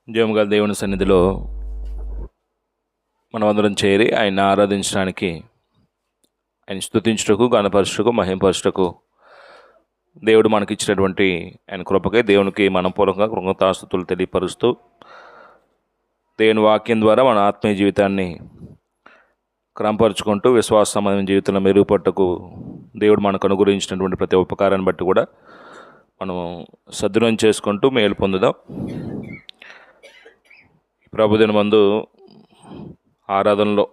జీవముగల దేవుని సన్నిధిలో మనమందరం చేరి ఆయన ఆరాధించడానికి, ఆయన స్తుతించుటకు, గణపరచుటకు, మహింపరచుటకు దేవుడు మనకిచ్చినటువంటి ఆయన కృపకై దేవునికి మనపూర్వకంగా కృతజ్ఞతాస్తుతులు తెలియపరుస్తూ, దేవుని వాక్యం ద్వారా మన ఆత్మీయ జీవితాన్ని క్రమపరుచుకుంటూ విశ్వాస సంబంధమైన జీవితంలో మెరుగుపట్టుకు దేవుడు మనకు అనుగ్రహించినటువంటి ప్రతి ఉపకారాన్ని బట్టి కూడా మనం సద్వినియోగం చేసుకుంటూ మేలు పొందుదాం. ప్రభుదిన మందు ఆరాధనలో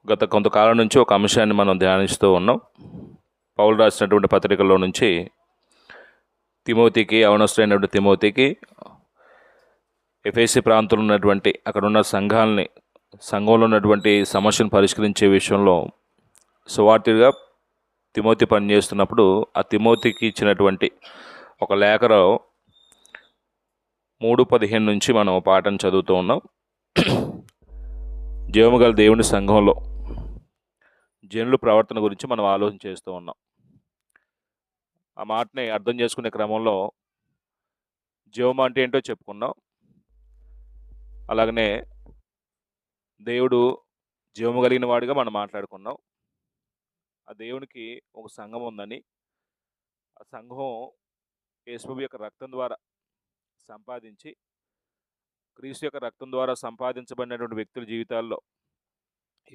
గత కొంతకాలం నుంచి ఒక అంశాన్ని మనం ధ్యానిస్తూ ఉన్నాం. పౌలు రాసినటువంటి పత్రికల్లో నుంచి తిమోతికి, యవనస్తుడైనటువంటి తిమోతికి ఎఫెసీ ప్రాంతంలో ఉన్నటువంటి అక్కడ ఉన్న సంఘంలో ఉన్నటువంటి సమస్యను పరిష్కరించే విషయంలో సువార్తిగా తిమోతి పనిచేస్తున్నప్పుడు ఆ తిమోతికి ఇచ్చినటువంటి ఒక లేఖలో 3:15 నుంచి మనం పాఠం చదువుతూ ఉన్నాం. జీవముగల దేవుని సంఘంలో జనుల ప్రవర్తన గురించి మనం ఆలోచన చేస్తూ ఉన్నాం. ఆ మాటని అర్థం చేసుకునే క్రమంలో జీవం అంటే ఏంటో చెప్పుకున్నాం. అలాగనే దేవుడు జీవము కలిగిన వాడిగా మనం మాట్లాడుకున్నాం. ఆ దేవునికి ఒక సంఘం ఉందని, ఆ సంఘం యేసు యొక్క రక్తం ద్వారా సంపాదించి, క్రీస్తు యొక్క రక్తం ద్వారా సంపాదించబడినటువంటి వ్యక్తుల జీవితాల్లో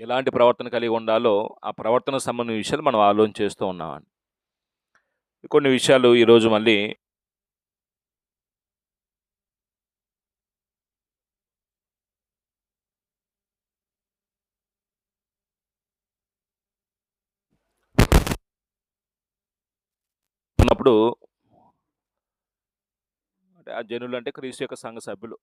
ఎలాంటి ప్రవర్తన కలిగి ఉండాలో ఆ ప్రవర్తన సంబంధించిన విషయాలు మనం ఆలోచన చేస్తూ ఉన్నామండి. కొన్ని విషయాలు ఈరోజు మళ్ళీ ఉన్నప్పుడు అంటే ఆ జనులు అంటే క్రీస్తు యొక్క సంఘ సభ్యులు.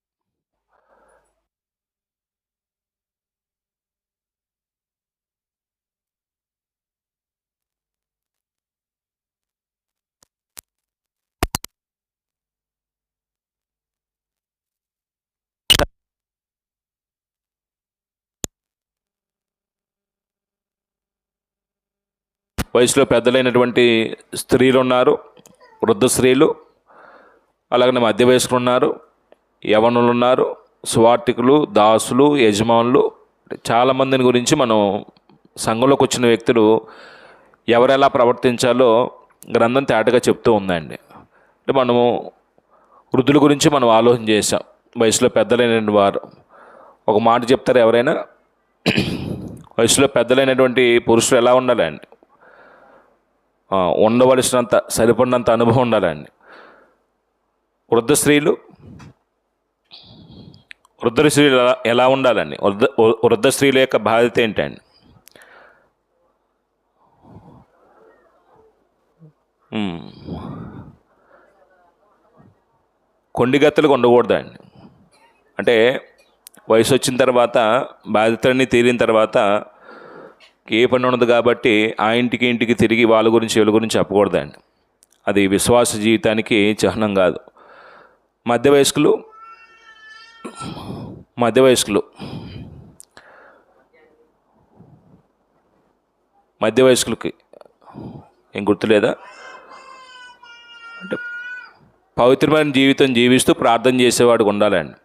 వయసులో పెద్దలైనటువంటి స్త్రీలు ఉన్నారు, వృద్ధ స్త్రీలు, అలాగనే మధ్య వయస్కులు ఉన్నారు, యవనులు ఉన్నారు, సువార్తికులు, దాసులు, యజమానులు, చాలామందిని గురించి మనం సంఘంలోకి వచ్చిన వ్యక్తులు ఎవరెలా ప్రవర్తించాలో గ్రంథం తేటగా చెప్తూ ఉందండి. అంటే మనము వృద్ధుల గురించి మనం ఆలోచన చేసాం. వయసులో పెద్దలైన వారు ఒక మాట చెప్తారు ఎవరైనా, వయసులో పెద్దలైనటువంటి పురుషులు ఎలా ఉండాలండి? ఉండవలసినంత సరిపడినంత అనుభవం ఉండాలండి. వృద్ధ స్త్రీలు ఎలా ఉండాలండి? వృద్ధ స్త్రీల యొక్క బాధ్యత ఏంటండి? కొండిగత్తలుగా ఉండకూడదండి. అంటే వయసు వచ్చిన తర్వాత బాధ్యతలన్నీ తీరిన తర్వాత ఏ పని ఉండదు కాబట్టి ఆ ఇంటికి తిరిగి వాళ్ళ గురించి వీళ్ళ గురించి చెప్పకూడదండి. అది విశ్వాస జీవితానికి చిహ్నం కాదు. మధ్య వయస్కులకి ఏం గుర్తులేదా? అంటే పవిత్రమైన జీవితం జీవిస్తూ ప్రార్థన చేసేవాడికి ఉండాలండి.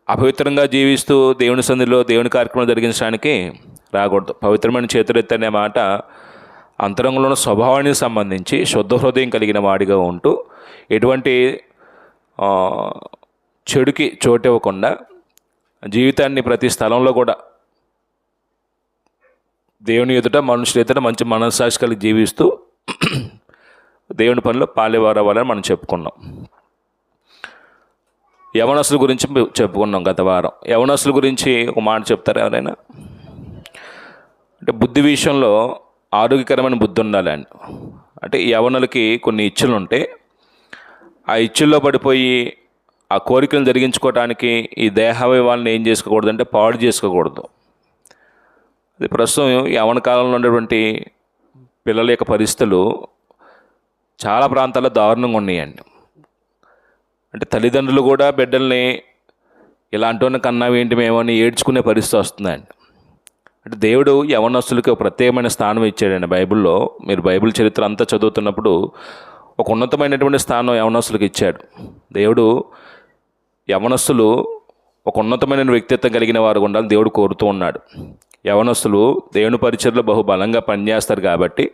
అపవిత్రంగా జీవిస్తూ దేవుని సన్నిధిలో దేవుని కార్యక్రమం జరిగించడానికి రాకూడదు. పవిత్రమైన చేతులెత్తి అనే మాట అంతరంగంలో ఉన్న స్వభావానికి సంబంధించి శుద్ధ హృదయం కలిగిన వాడిగా ఉంటూ ఎటువంటి చెడుకి చోటివ్వకుండా జీవితాన్ని ప్రతి స్థలంలో కూడా దేవుని ఎదుట, మనుషుల ఎదుట మంచి మనస్సాక్షి కలిగి జీవిస్తూ దేవుని పనిలో పాలేవారవ్వాలని మనం చెప్పుకున్నాం. యవనస్తుల గురించి చెప్పుకున్నాం గత వారం. యవనస్తుల గురించి ఒక మాట చెప్తారు ఎవరైనా? అంటే బుద్ధి విషయంలో ఆరోగ్యకరమైన బుద్ధి ఉండాలండి. అంటే యవనులకి కొన్ని ఇచ్చులు ఉంటాయి. ఆ ఇచ్చుల్లో పడిపోయి ఆ కోరికలను జరిగించుకోవడానికి ఈ దేహావయవాలను ఏం చేసుకోకూడదు అంటే పాడు చేసుకోకూడదు. అది ప్రస్తుతం యవన కాలంలో ఉన్నటువంటి పిల్లల యొక్క పరిస్థితులు చాలా ప్రాంతాల్లో దారుణంగా ఉన్నాయండి. అంటే తల్లిదండ్రులు కూడా బిడ్డల్ని ఇలాంటి కన్నా ఏంటి మేము అని ఏడ్చుకునే పరిస్థితి వస్తుందండి. అంటే దేవుడు యవనస్తులకి ఒక ప్రత్యేకమైన స్థానం ఇచ్చాడండి బైబిల్లో. మీరు బైబిల్ చరిత్ర అంతా చదువుతున్నప్పుడు ఒక ఉన్నతమైనటువంటి స్థానం యవనస్తులకు ఇచ్చాడు దేవుడు. యవనస్తులు ఒక ఉన్నతమైన వ్యక్తిత్వం కలిగిన వారు ఉండాలని దేవుడు కోరుతూ ఉన్నాడు. యవనస్తులు దేవుని పరిచర్లో బహు బలంగా పనిచేస్తారు కాబట్టి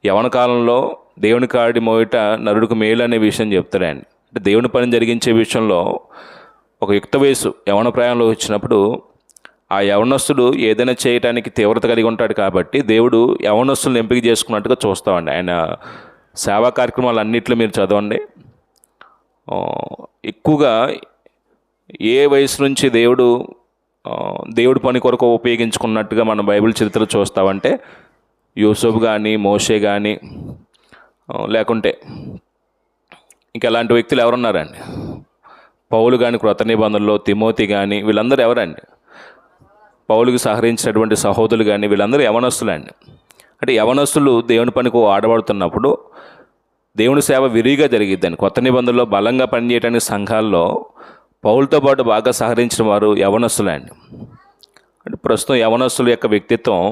యవన కాలంలో దేవుని కాడి మోయిట నరుడికి మేలు అనే విషయం చెప్తాడండి. అంటే దేవుని పని జరిగించే విషయంలో ఒక యుక్త వయసు యవన ప్రాయంలో వచ్చినప్పుడు ఆ యవనస్తుడు ఏదైనా చేయడానికి తీవ్రత కలిగి ఉంటాడు కాబట్టి దేవుడు యవనస్తులను ఎంపిక చేసుకున్నట్టుగా చూస్తామండి. ఆయన సేవా కార్యక్రమాలు అన్నింటిలో మీరు చదవండి, ఎక్కువగా ఏ వయసు నుంచి దేవుడు పని కొరకు ఉపయోగించుకున్నట్టుగా మనం బైబిల్ చరిత్ర చూస్తామంటే యూసుఫ్ కానీ, మోషే కానీ, లేకుంటే ఇంకెలాంటి వ్యక్తులు ఎవరున్నారండి? పౌలు కానీ క్రొత్త నిబంధనలో, తిమోతి కానీ, వీళ్ళందరూ ఎవరండి? పౌలుకి సహకరించినటువంటి సహోదరులు కానీ వీళ్ళందరూ యవనస్తులండి. అంటే యవనస్తులు దేవుని పనికి ఆడబడుతున్నప్పుడు దేవుని సేవ విరిగా జరిగిద్దండి. కొత్త నిబంధనలో బలంగా పనిచేయడానికి సంఘాల్లో పౌలతో పాటు బాగా సహకరించిన వారు యవనస్తులండి. అంటే ప్రస్తుతం యవనస్తుల యొక్క వ్యక్తిత్వం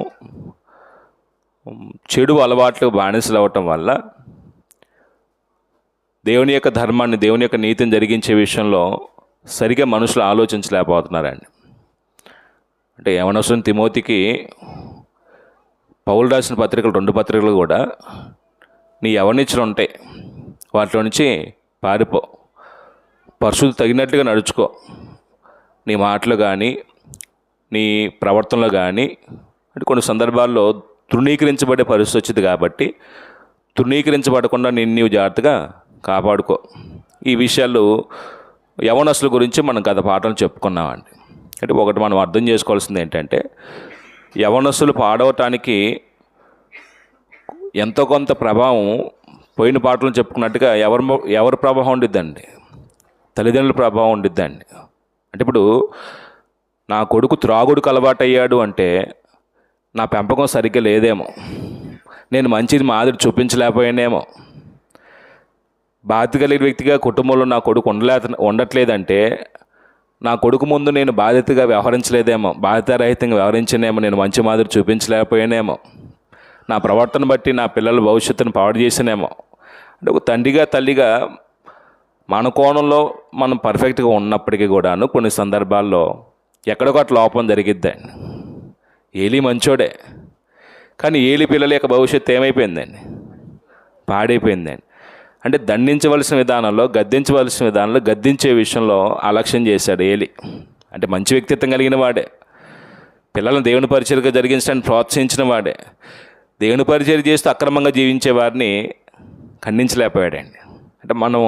చెడు అలవాట్లు బానిసలు అవ్వటం వల్ల దేవుని యొక్క ధర్మాన్ని, దేవుని యొక్క నీతిని జరిగించే విషయంలో సరిగా మనుషులు ఆలోచించలేకపోతున్నారండి. అంటే యవనస్తుని తిమోతికి పౌలు రాసిన పత్రికలు, 2 పత్రికలు కూడా నీ యవనిచ్చలు ఉంటాయి, వాటిలో నుంచి పారిపో, పరిశుద్ధి తగినట్లుగా నడుచుకో, నీ మాటలు కానీ నీ ప్రవర్తనలో కానీ. అంటే కొన్ని సందర్భాల్లో తృణీకరించబడే పరిస్థితి వచ్చింది కాబట్టి తృణీకరించబడకుండా నీవు జాగ్రత్తగా కాపాడుకో. ఈ విషయాలు యవనస్తుల గురించి మనం గత పాఠాలు చెప్పుకున్నామండి. అంటే ఒకటి మనం అర్థం చేసుకోవాల్సింది ఏంటంటే యవనస్తులు పాడవటానికి ఎంతో కొంత ప్రభావం పోయిన పాటలు చెప్పుకున్నట్టుగా ఎవరి ప్రభావం ఉండిద్దండి? తల్లిదండ్రుల ప్రభావం ఉండిద్దండి. అంటే ఇప్పుడు నా కొడుకు త్రాగుడుకు అలవాటు అయ్యాడు అంటే నా పెంపకం సరిగ్గా లేదేమో, నేను మంచిది మాదిరి చూపించలేకపోయానేమో, బాధ్యత కలిగిన వ్యక్తిగా కుటుంబంలో నా కొడుకు ఉండట్లేదంటే నా కొడుకు ముందు నేను బాధ్యతగా వ్యవహరించలేదేమో, బాధ్యతారహితంగా వ్యవహరించనేమో, నేను మంచి మాదిరి చూపించలేకపోయానేమో, నా ప్రవర్తన బట్టి నా పిల్లల భవిష్యత్తును పాడు చేసినేమో. అంటే ఒక తండ్రిగా తల్లిగా మన కోణంలో మనం పర్ఫెక్ట్గా ఉన్నప్పటికీ కూడాను కొన్ని సందర్భాల్లో ఎక్కడొకటి లోపం జరిగిద్దండి. ఏలి మంచోడే, కానీ ఏలి పిల్లల యొక్క భవిష్యత్తు ఏమైపోయిందండి? పాడైపోయిందండి. అంటే దండించవలసిన విధానంలో, గద్దించవలసిన విధానంలో గద్దించే విషయంలో అలక్ష్యం చేశాడు ఏలి. అంటే మంచి వ్యక్తిత్వం కలిగిన వాడే, పిల్లలను దేవుని పరిచర్యగా జరిగించడానికి ప్రోత్సహించిన వాడే, దేవుని పరిచర్య చేస్తూ అక్రమంగా జీవించే వారిని ఖండించలేకపోయాడండి. అంటే మనం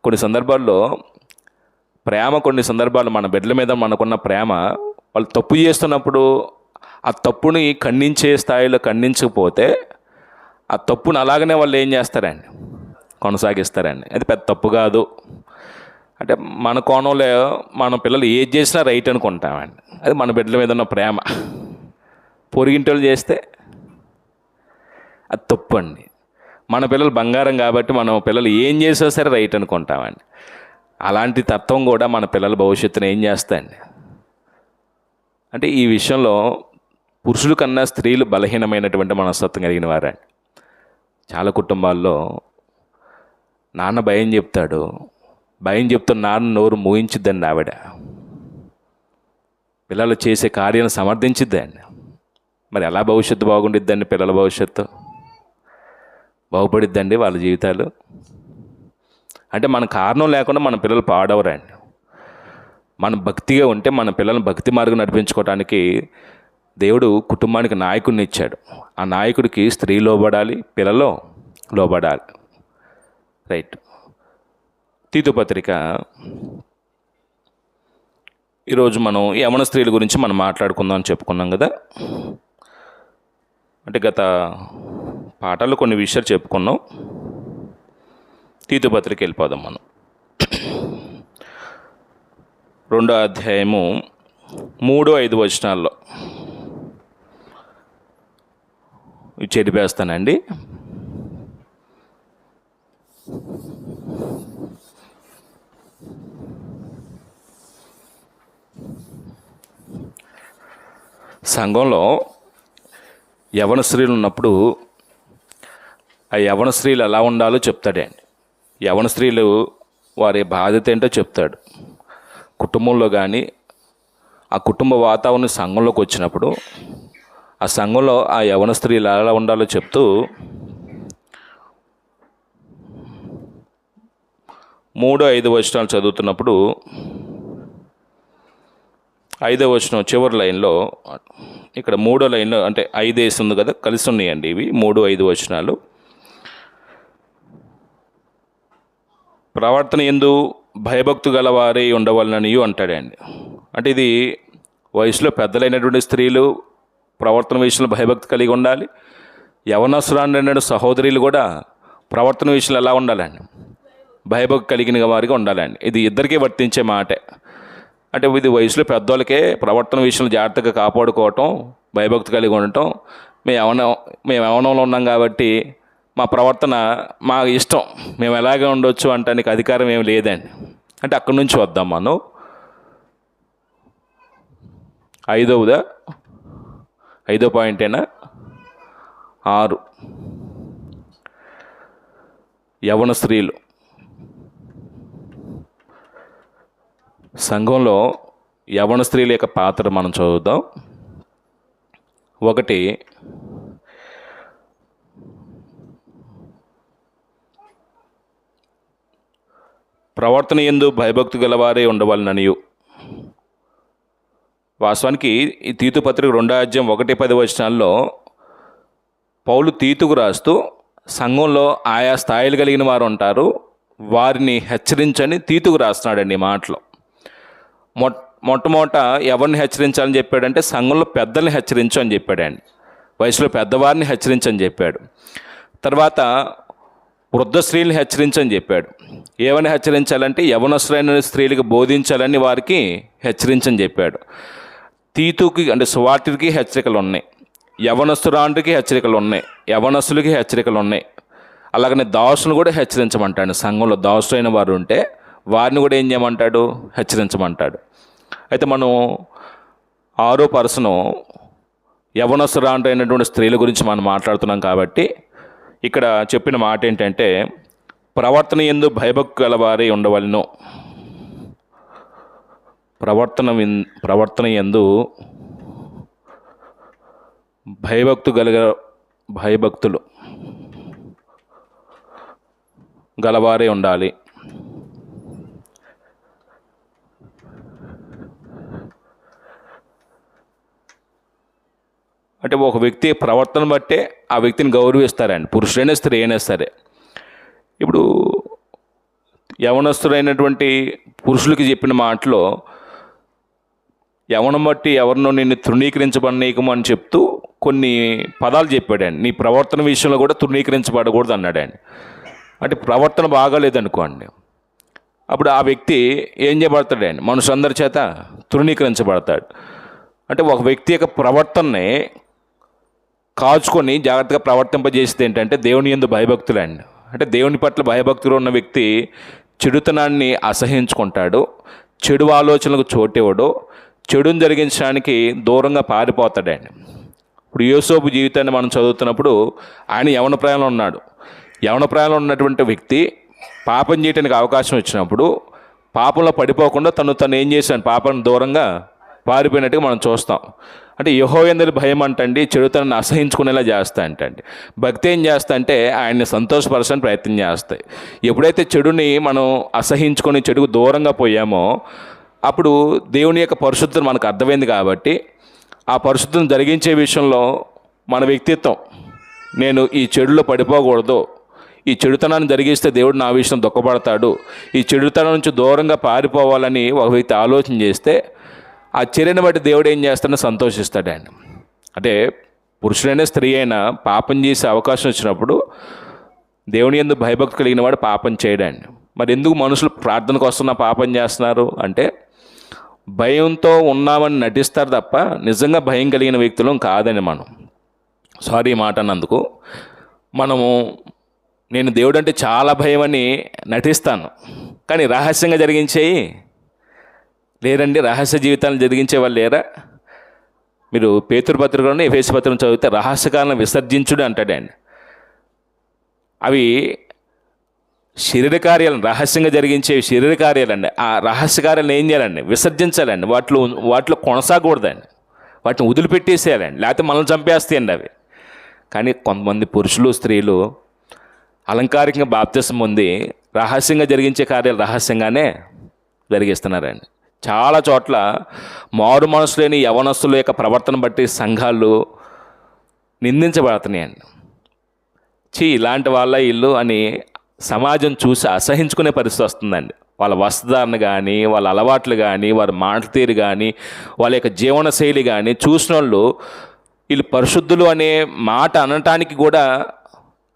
కొన్ని సందర్భాల్లో కొన్ని సందర్భాల్లో మన బిడ్డల మీద మనకున్న ప్రేమ వాళ్ళు తప్పు చేస్తున్నప్పుడు ఆ తప్పుని ఖండించే స్థాయిలో ఖండించకపోతే ఆ తప్పును అలాగనే వాళ్ళు ఏం చేస్తారండి? కొనసాగిస్తారండి. అది పెద్ద తప్పు కాదు. అంటే మన కోణంలో మన పిల్లలు ఏది చేసినా రైట్ అనుకుంటామండి. అది మన బిడ్డల మీద ఉన్న ప్రేమ. పొరిగింటోళ్ళు చేస్తే అది తప్పు అండి. మన పిల్లలు బంగారం కాబట్టి మన పిల్లలు ఏం చేసినా సరే రైట్ అనుకుంటామండి. అలాంటి తత్వం కూడా మన పిల్లల భవిష్యత్తును ఏం చేస్తాయండి? అంటే ఈ విషయంలో పురుషుల కన్నా స్త్రీలు బలహీనమైనటువంటి మనస్తత్వం కలిగిన వారండి. చాలా కుటుంబాల్లో నాన్న భయం చెప్తాడు, భయం చెప్తున్న నాన్న నోరు మూయించిద్దండి ఆవిడ. పిల్లలు చేసే కార్యాలను సమర్థించిద్దండి. మరి ఎలా భవిష్యత్తు బాగుండిద్దండి? పిల్లల భవిష్యత్తు బాగుపడిద్దండి వాళ్ళ జీవితాలు? అంటే మన కారణం లేకుండా మన పిల్లలు పాడవరండి. మనం భక్తిగా ఉంటే మన పిల్లలను భక్తి మార్గం నడిపించుకోవడానికి దేవుడు కుటుంబానికి నాయకుడిని ఇచ్చాడు. ఆ నాయకుడికి స్త్రీ లోబడాలి, పిల్లలు లోబడాలి. రైట్. తీతు పత్రిక, ఈరోజు మనం యవన స్త్రీల గురించి మనం మాట్లాడుకుందాం అని చెప్పుకున్నాం కదా. అంటే గత పాఠాలు కొన్ని విషయాలు చెప్పుకున్నాం. తీతు పత్రిక వెళ్ళిపోదాం మనం. 2వ అధ్యాయము 3-5 వచనాల్లో చెరిపేస్తానండి. సంఘంలో యవన స్త్రీలు ఉన్నప్పుడు ఆ యవన స్త్రీలు ఎలా ఉండాలో చెప్తాడండి. యవన స్త్రీలు వారి బాధ్యత ఏంటో చెప్తాడు. కుటుంబంలో కానీ ఆ కుటుంబ వాతావరణం సంఘంలోకి వచ్చినప్పుడు ఆ సంఘంలో ఆ యవన స్త్రీలు ఎలా ఉండాలో చెప్తూ 3-5 వచనాలు చదువుతున్నప్పుడు 5వ వచనం చివరి లైన్లో, ఇక్కడ 3వ లైన్లో అంటే 5 వేసి ఉంది కదా, కలిసి ఉన్నాయండి ఇవి 3-5 వచనాలు. ప్రవర్తన యందు భయభక్తు గలవారే ఉండవలననియు అంటాడండి. అంటే ఇది వయసులో పెద్దలైనటువంటి స్త్రీలు ప్రవర్తన విషయంలో భయభక్తి కలిగి ఉండాలి. యవనస్తులైన సహోదరులు కూడా ప్రవర్తన విషయంలో ఎలా ఉండాలండి? భయభక్తి కలిగిన వారిగా ఉండాలండి. ఇది ఇద్దరికీ వర్తించే మాటే. అంటే ఇది వయసులో పెద్దోళ్ళకే ప్రవర్తన విషయంలో జాగ్రత్తగా కాపాడుకోవటం, భయభక్తి కలిగి ఉండటం. మేము యవనంలో ఉన్నాం కాబట్టి మా ప్రవర్తన మా ఇష్టం, మేము ఎలాగే ఉండొచ్చు అంటానికి అధికారం ఏమి లేదండి. అంటే అక్కడి నుంచి వద్దాం మనం. 5వ పాయింటేనా? 6 యవన స్త్రీలు. సంఘంలో యవన స్త్రీల యొక్క పాత్ర మనం చదువుదాం. 1, ప్రవర్తన యందు భయభక్తి గలవారే ఉండవలననియు. వాస్తవానికి ఈ తీతు పత్రిక 2వ అధ్యాయం 1-10 వచనాల్లో పౌలు తీతుకు రాస్తూ సంఘంలో ఆయా స్థాయిలు కలిగిన వారు ఉంటారు, వారిని హెచ్చరించని తీతుకు రాస్తున్నాడండి ఈ మాటలో. మొట్టమొదట ఎవరిని హెచ్చరించాలని చెప్పాడంటే సంఘంలో పెద్దల్ని హెచ్చరించు అని చెప్పాడండి. వయసులో పెద్దవారిని హెచ్చరించని చెప్పాడు. తర్వాత వృద్ధ స్త్రీలను హెచ్చరించని చెప్పాడు. ఏమని హెచ్చరించాలంటే యవనస్తులైన స్త్రీలకు బోధించాలని వారికి హెచ్చరించని చెప్పాడు. తీతుకి అంటే సువార్తికి హెచ్చరికలు ఉన్నాయి, యవనస్తురాంటికి హెచ్చరికలు ఉన్నాయి, యవనస్తులకి హెచ్చరికలు ఉన్నాయి. అలాగనే దాసులను కూడా హెచ్చరించమంటాడు. సంఘంలో దాసులైన వారు ఉంటే వారిని కూడా ఏం చేయమంటాడు? హెచ్చరించమంటాడు. అయితే మనం 6వ పర్సను యవనస్తురాంటి అయినటువంటి స్త్రీల గురించి మనం మాట్లాడుతున్నాం కాబట్టి ఇక్కడ చెప్పిన మాట ఏంటంటే ప్రవర్తన యందు భయభక్తి గలవారే ఉండవలెను. ప్రవర్తన యందు భయభక్తులు గలవారే ఉండాలి. అంటే ఒక వ్యక్తి ప్రవర్తన బట్టే ఆ వ్యక్తిని గౌరవిస్తారండి, పురుషుడైనా స్త్రీ అయినా సరే. ఇప్పుడు యవనస్తుడైనటువంటి పురుషులకి చెప్పిన మాటలో యవనం బట్టి ఎవరినో నిన్ను తృణీకరించబడనీయకము అని చెప్తూ కొన్ని పదాలు చెప్పాడండి. నీ ప్రవర్తన విషయంలో కూడా తృణీకరించబడకూడదు అన్నాడండి. అంటే ప్రవర్తన బాగాలేదనుకోండి, అప్పుడు ఆ వ్యక్తి ఏం చేయబడతాడండి? మనుషులందరి చేత తృణీకరించబడతాడు. అంటే ఒక వ్యక్తి యొక్క ప్రవర్తనని కాచుకొని జాగ్రత్తగా ప్రవర్తింపజేసేది ఏంటంటే దేవుని యందు భయభక్తులండి. అంటే దేవుని పట్ల భయభక్తులు ఉన్న వ్యక్తి చెడుతనాన్ని అసహించుకుంటాడు, చెడు ఆలోచనలకు చోటివ్వడు, చెడుని జరిగించడానికి దూరంగా పారిపోతాడండి. ఇప్పుడు యోసేపు జీవితాన్ని మనం చదువుతున్నప్పుడు ఆయన యవన ప్రాయంలో ఉన్నాడు. యవన ప్రాయంలో ఉన్నటువంటి వ్యక్తి పాపం చేయడానికి అవకాశం వచ్చినప్పుడు పాపంలో పడిపోకుండా తను ఏం చేశాడు? పాపాన్ని దూరంగా పారిపోయినట్టుగా మనం చూస్తాం. అంటే యెహోవా యందు భయం అంటండి చెడుతనాన్ని అసహించుకునేలా చేస్తా అంటండి. భక్తి ఏం చేస్తా అంటే ఆయన్ని సంతోషపరచడానికి ప్రయత్నం చేస్తాయి. ఎప్పుడైతే చెడుని మనం అసహించుకొని చెడుకు దూరంగా పోయామో అప్పుడు దేవుని యొక్క పరిశుద్ధత మనకు అర్థమైంది. కాబట్టి ఆ పరిశుద్ధం జరిగించే విషయంలో మన వ్యక్తిత్వం, నేను ఈ చెడులో పడిపోకూడదు, ఈ చెడుతనాన్ని జరిగిస్తే దేవుడు నా విషయం దుఃఖపడతాడు, ఈ చెడుతనం నుంచి దూరంగా పారిపోవాలని ఒక వ్యక్తి ఆలోచన చేస్తే ఆ చర్యను బట్టి దేవుడు ఏం చేస్తాడో సంతోషిస్తాడండి. అంటే పురుషుడైనా స్త్రీ అయినా పాపం చేసే అవకాశం వచ్చినప్పుడు దేవుని యందు భయభక్తి కలిగిన వాడు పాపం చేయడండి. మరి ఎందుకు మనుషులు ప్రార్థనకు వస్తున్న పాపం చేస్తున్నారు అంటే భయంతో ఉన్నామని నటిస్తారు తప్ప నిజంగా భయం కలిగిన వ్యక్తులం కాదని మనం. సారీ ఈ మాట అన్నందుకు. నేను దేవుడు అంటే చాలా భయం అని నటిస్తాను, కానీ రహస్యంగా జరిగించేయి లేరండి. రహస్య జీవితాలను జరిగించే వాళ్ళు లేరా? మీరు పేతురు పత్రికలోనే ఎఫెసు పత్రికను చదివితే రహస్యకాలను విసర్జించుడు అంటాడండి. అవి శరీర కార్యాలను రహస్యంగా జరిగించేవి శరీర కార్యాలండి. ఆ రహస్య కార్యాలను ఏం చేయాలండి? విసర్జించాలండి. వాటిలో కొనసాగకూడదండి, వాటిని వదిలిపెట్టేసేయాలండి, లేకపోతే మనల్ని చంపేస్తాయండి అవి. కానీ కొంతమంది పురుషులు స్త్రీలు అలంకారికంగా బాప్తిసం పొంది రహస్యంగా జరిగించే కార్యాలు రహస్యంగానే జరిగిస్తున్నారండి. చాలా చోట్ల మారు మనసు లేని యవనస్తుల యొక్క ప్రవర్తన బట్టి సంఘాలు నిందించబడుతున్నాయండి. ఇలాంటి వాళ్ళ ఇల్లు అని సమాజం చూసి అసహించుకునే పరిస్థితి వస్తుందండి. వాళ్ళ వస్త్రధారణ కానీ, వాళ్ళ అలవాట్లు కానీ, వారి మాట తీరు కానీ, వాళ్ళ యొక్క జీవన శైలి కానీ చూసిన వాళ్ళు వీళ్ళు పరిశుద్ధులు అనే మాట అనటానికి కూడా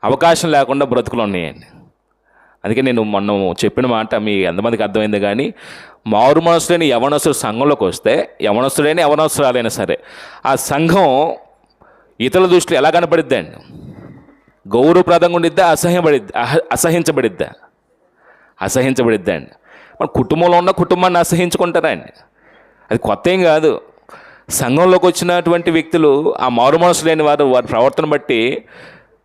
అవకాశం లేకుండా బ్రతుకులు ఉన్నాయండి. అందుకే నేను మొన్న చెప్పిన మాట మీ ఎంతమందికి అర్థమైంది. కానీ మారు మనసు లేని యవనస్తుడు సంఘంలోకి వస్తే యవనస్తుడైన యవనస్తురాలైనా సరే ఆ సంఘం ఇతరుల దృష్టిలో ఎలా కనపడిద్దండి? గౌరవప్రదంగా ఉండిద్దా? అసహించబడిద్దా అండి. మన కుటుంబంలో ఉన్న కుటుంబాన్ని అసహించుకుంటారా అండి? అది కొత్త ఏం కాదు. సంఘంలోకి వచ్చినటువంటి వ్యక్తులు ఆ మారు మనసు లేని వారి ప్రవర్తన బట్టి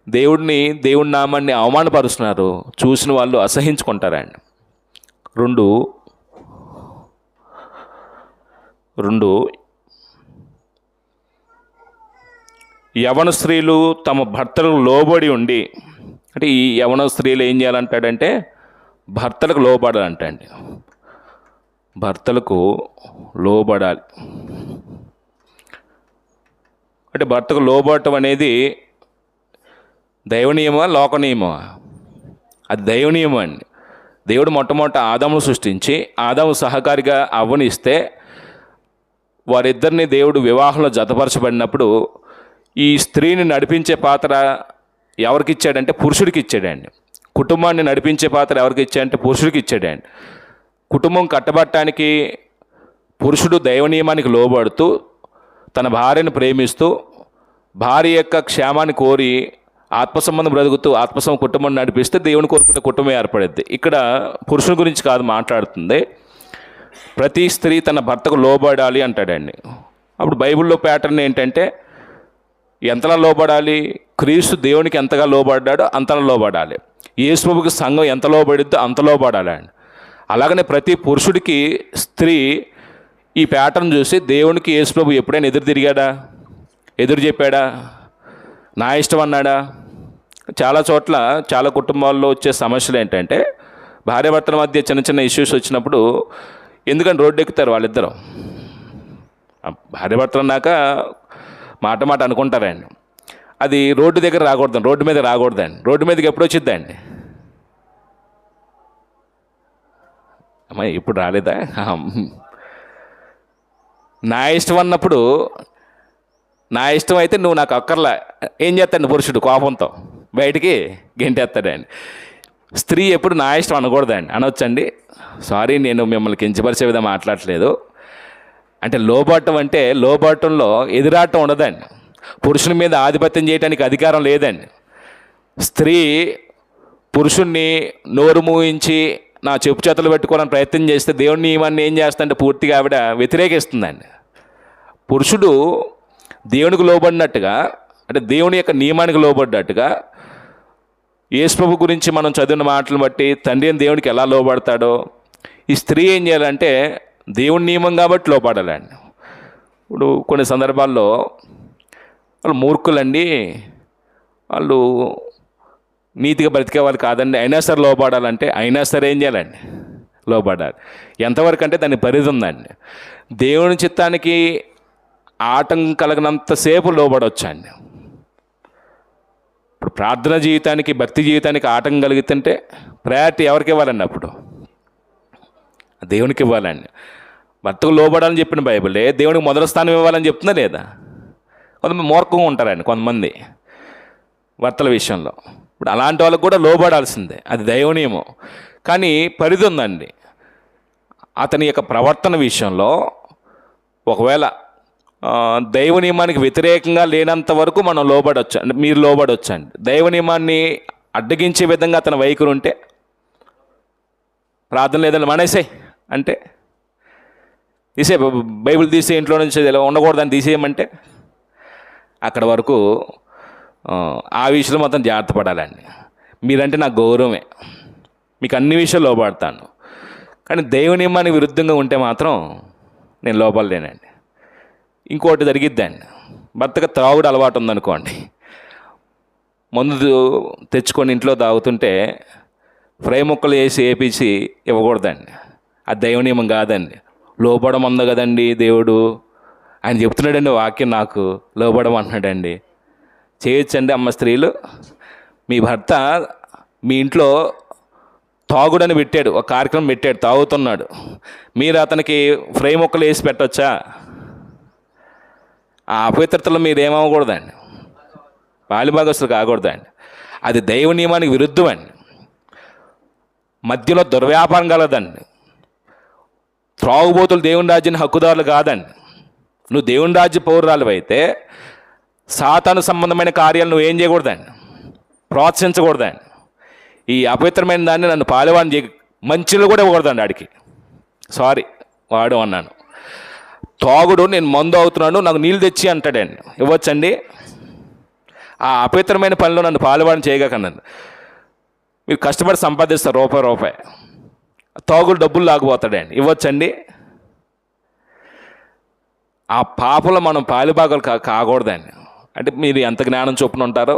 దేవుడి నామాన్ని అవమానపరుస్తున్నారు. చూసిన వాళ్ళు అసహించుకుంటారండి. రెండు యవన స్త్రీలు తమ భర్తలకు లోబడి ఉండి, అంటే ఈ యవన స్త్రీలు ఏం చేయాలంటాడంటే భర్తలకు లోబడాలంటండి. భర్తలకు లోబడాలి అంటే భర్తకు లోబడటం అనేది దైవ నియమమా లోక నియమమా? అది దైవ నియమం అండి. దేవుడు మొట్టమొదట ఆదామును సృష్టించి ఆదాము సహకారిగా అవ్వనిస్తే వారిద్దరిని దేవుడు వివాహంలో జతపరచబడినప్పుడు ఈ స్త్రీని నడిపించే పాత్ర ఎవరికి ఇచ్చాడంటే పురుషుడికి ఇచ్చాడండి. కుటుంబాన్ని నడిపించే పాత్ర ఎవరికి ఇచ్చాడంటే పురుషుడికి ఇచ్చాడండి. కుటుంబం కట్టబట్టడానికి పురుషుడు దైవ నియమానికి లోబడుతూ తన భార్యను ప్రేమిస్తూ భార్య యొక్క క్షేమాన్ని కోరి ఆత్మసంబంధం బ్రతుకుతూ కుటుంబం నడిపిస్తే దేవుని కోరుకునే కుటుంబం ఏర్పడుద్ది. ఇక్కడ పురుషుని గురించి కాదు మాట్లాడుతుంది. ప్రతి స్త్రీ తన భర్తకు లోబడాలి అంటాడండి. అప్పుడు బైబిల్లో ప్యాటర్న్ ఏంటంటే ఎంతలా లోబడాలి? క్రీస్తు దేవునికి ఎంతగా లోబడ్డాడో అంతలా లోబడాలి. యేసుప్రభుకి సంఘం ఎంత లోబడిద్దో అంత లోబడాలండి. అలాగనే ప్రతి పురుషుడికి స్త్రీ ఈ ప్యాటర్న్ చూసి దేవునికి యేసుప్రభు ఎప్పుడైనా ఎదురు తిరిగాడా? ఎదురు చెప్పాడా? నా ఇష్టం అన్నాడా? చాలా చోట్ల చాలా కుటుంబాల్లో వచ్చే సమస్యలు ఏంటంటే భార్యాభర్తల మధ్య చిన్న చిన్న ఇష్యూస్ వచ్చినప్పుడు ఎందుకని రోడ్డు ఎక్కుతారు వాళ్ళిద్దరూ. భార్యాభర్తలు అన్నాక మాట అనుకుంటారండి. అది రోడ్డు దగ్గర రాకూడదండి, రోడ్డు మీద రాకూడదండి. రోడ్డు మీదకి ఎప్పుడు వచ్చిద్దండి? అమ్మాయి ఇప్పుడు రాలేదా? నా ఇష్టం అన్నప్పుడు నా ఇష్టం అయితే నువ్వు నాకు అక్కర్లా ఏం చేస్తాడు పురుషుడు? కోపంతో బయటికి గెంటేస్తాడండి. స్త్రీ ఎప్పుడు నా ఇష్టం అనకూడదండి. అనొచ్చండి, సారీ నేను మిమ్మల్ని కించపరిచే విధంగా మాట్లాడట్లేదు అంటే లోబడటంలో ఎదురాటం ఉండదండి. పురుషుని మీద ఆధిపత్యం చేయడానికి అధికారం లేదండి. స్త్రీ పురుషుణ్ణి నోరు మూయించి నా చెప్పు చేతులు పెట్టుకోవాలని ప్రయత్నం చేస్తే దేవుని నియమాన్ని ఏం చేస్తుందంటే పూర్తిగా ఆవిడ వ్యతిరేకిస్తుందండి. పురుషుడు దేవునికి లోబడినట్టుగా అంటే దేవుని యొక్క నియమానికి లోబడ్డట్టుగా యేసుప్రభు గురించి మనం చదివిన మాటలను బట్టి తండ్రి అని దేవునికి ఎలా లోబడతాడో ఈ స్త్రీ ఏం చేయాలంటే దేవుని నియమం కాబట్టి లోపడాలండి. ఇప్పుడు కొన్ని సందర్భాల్లో వాళ్ళు మూర్ఖులండి, వాళ్ళు నీతిగా బ్రతికే వాళ్ళు కాదండి, అయినా సరే లోపడాలంటే అయినా సరే ఏం చేయాలండి? లోపడాలి. ఎంతవరకు అంటే దాని పరిధి ఉందండి. దేవుని చిత్తానికి ఆటంకం కలిగినంతసేపు లోబడవచ్చండి. ఇప్పుడు ప్రార్థన జీవితానికి భక్తి జీవితానికి ఆటంకం కలుగుతుంటే ప్రయారిటీ ఎవరికి ఇవ్వాలండి? అప్పుడు దేవునికి ఇవ్వాలండి. భర్తకు లోబడాలని చెప్పిన బైబిలే దేవునికి మొదటి స్థానం ఇవ్వాలని చెప్తుందా లేదా? కొంతమంది మూర్ఖంగా ఉంటారండి, కొంతమంది భర్తల విషయంలో. ఇప్పుడు అలాంటి వాళ్ళకు కూడా లోబడాల్సిందే, అది దైవ నియమం. కానీ పరిధి ఉందండి. అతని యొక్క ప్రవర్తన విషయంలో ఒకవేళ దైవ నియమానికి వ్యతిరేకంగా లేనంత వరకు మనం లోబడవచ్చు, అంటే మీరు లోబడవచ్చు అండి. దైవ నియమాన్ని అడ్డగించే విధంగా అతని వైఖరి ఉంటే, ప్రార్థన లేదని మానేసాయి అంటే తీసే, బైబిల్ తీసే, ఇంట్లో నుంచి ఇలా ఉండకూడదని తీసేయమంటే, అక్కడ వరకు ఆ విషయంలో మొత్తం జాగ్రత్త పడాలండి. మీరంటే నాకు గౌరవమే, మీకు అన్ని విషయాలు లోబడతాను. కానీ దైవ నియమానికి విరుద్ధంగా ఉంటే మాత్రం నేను లోపలేనండి. ఇంకోటి జరిగిద్దండి, భర్తకు త్రాగుడు అలవాటు ఉందనుకోండి, మందు తెచ్చుకొని ఇంట్లో తాగుతుంటే ఫ్రై ముక్కలు వేసి వేపించి ఇవ్వకూడదండి. అది దైవ నియమం కాదండి. లోబడమంది కదండి దేవుడు, ఆయన చెప్తున్నాడండి వాక్యం, నాకు లోబడమంటున్నాడండి. చేయొచ్చండి అమ్మ స్త్రీలు? మీ భర్త మీ ఇంట్లో తాగుడని పెట్టాడు, ఒక కార్యక్రమం పెట్టాడు, తాగుతున్నాడు, మీరు అతనికి ఫ్రై ముక్కలు వేసి పెట్టవచ్చా? ఆ అపవిత్రతలో మీరు ఏమవ్వకూడదండి, బాలిభాగస్తులు కాకూడదండి. అది దైవ నియమానికి విరుద్ధం అండి. మధ్యలో దుర్వ్యాపారం కలదండి. త్రాగుబోతులు దేవుని రాజ్యాన్ని హక్కుదారులు కాదండి. నువ్వు దేవుని రాజ్య పౌరురాలు అయితే సాతాను సంబంధమైన కార్యాలు నువ్వు ఏం చేయకూడదండి, ప్రోత్సహించకూడదండి. ఈ అపవిత్రమైన దాన్ని నన్ను పాలేవాడిని చేయ, మంచిలో కూడా ఇవ్వకూడదండి ఆడికి. సారీ వాడు అన్నాను, తాగుడు, నేను మందు అవుతున్నాను, నాకు నీళ్ళు తెచ్చి అంటాడండి, ఇవ్వచ్చండి? ఆ అపవిత్రమైన పనిలో నన్ను పాలువాడిని చేయగలనండి. మీరు కష్టపడి సంపాదిస్తారు రూపాయి, తాగుడు డబ్బులు లాగిపోతాడండి, ఇవ్వచ్చండి? ఆ పాపలో మనం పాలుభాగాలు కాకూడదండి. అంటే మీరు ఎంత జ్ఞానం చొప్పున ఉంటారో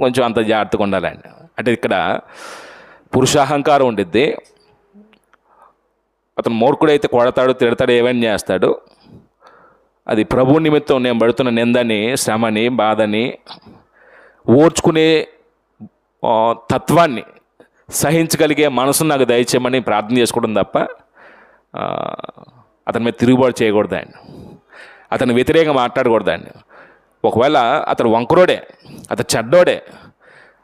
కొంచెం అంత జాగ్రత్తగా ఉండాలండి. అంటే ఇక్కడ పురుషాహంకారం ఉండిద్ది. అతను మూర్ఖుడైతే కొడతాడు, తిడతాడు, ఏమైనా చేస్తాడు. అది ప్రభు నిమిత్తం నేను పడుతున్న నిందని, శ్రమని, బాధని ఓర్చుకునే తత్వాన్ని, సహించగలిగే మనసును నాకు దయచేయమని ప్రార్థన చేసుకోవడం తప్ప అతని మీద తిరుగుబాటు చేయకూడదండి, అతను వ్యతిరేకంగా మాట్లాడకూడదండి. ఒకవేళ అతను వంకరోడే, అతను చెడ్డోడే,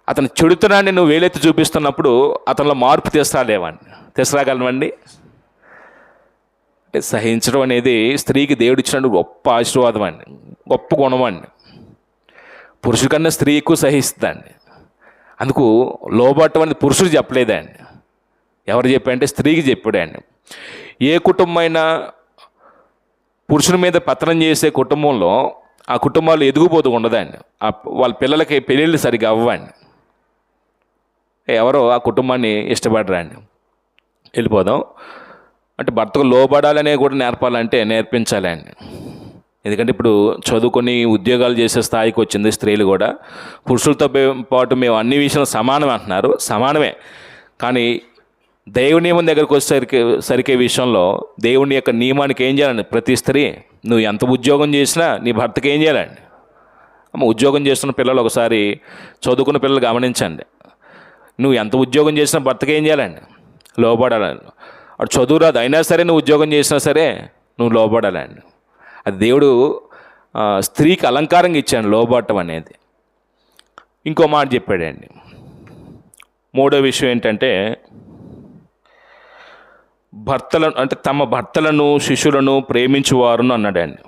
అతను చెడుతనాన్ని నువ్వు వేలెత్తి చూపిస్తున్నప్పుడు అతనిలో మార్పు తీసుకురాగలమండి. అంటే సహించడం అనేది స్త్రీకి దేవుడు ఇచ్చినట్టు గొప్ప ఆశీర్వాదం అండి, గొప్ప గుణం అండి. పురుషుడి కన్నా స్త్రీ ఎక్కువ సహిస్తుందండి. అందుకు లోబట్టం అనేది పురుషుడు చెప్పలేదండి, ఎవరు చెప్పారంటే స్త్రీకి చెప్పాడండి. ఏ కుటుంబమైనా పురుషుని మీద పతనం చేసే కుటుంబంలో ఆ కుటుంబాలు ఎదుగుపోతూ ఉండదండి. వాళ్ళ పిల్లలకి పెళ్ళిళ్ళు సరిగ్గా అవ్వండి, ఎవరో ఆ కుటుంబాన్ని ఇష్టపడరండి. వెళ్ళిపోదాం అంటే భర్తకు లోబడాలనే కూడా నేర్పించాలండి. ఎందుకంటే ఇప్పుడు చదువుకొని ఉద్యోగాలు చేసే స్థాయికి వచ్చింది స్త్రీలు కూడా. పురుషులతో పాటు మేము అన్ని విషయాలు సమానం అంటున్నారు, సమానమే. కానీ దేవుని నియమం దగ్గరికి వచ్చేసరికి విషయంలో దేవుని యొక్క నియమానికి ఏం చేయాలండి? ప్రతి స్త్రీ నువ్వు ఎంత ఉద్యోగం చేసినా నీ భర్తకి ఏం చేయాలండి? ఉద్యోగం చేస్తున్న పిల్లలు ఒకసారి, చదువుకున్న పిల్లలు గమనించండి. నువ్వు ఎంత ఉద్యోగం చేసినా భర్తకి ఏం చేయాలండి? లోబడాలండి. అటు చదువు రాదు అయినా సరే నువ్వు ఉద్యోగం చేసినా సరే నువ్వు లోబడాలండి. అది దేవుడు స్త్రీకి అలంకారంగా ఇచ్చాడు లోబడటం అనేది. ఇంకో మాట చెప్పాడండి. మూడో విషయం ఏంటంటే, తమ భర్తలను శిష్యులను ప్రేమించువారును అన్నాడండి.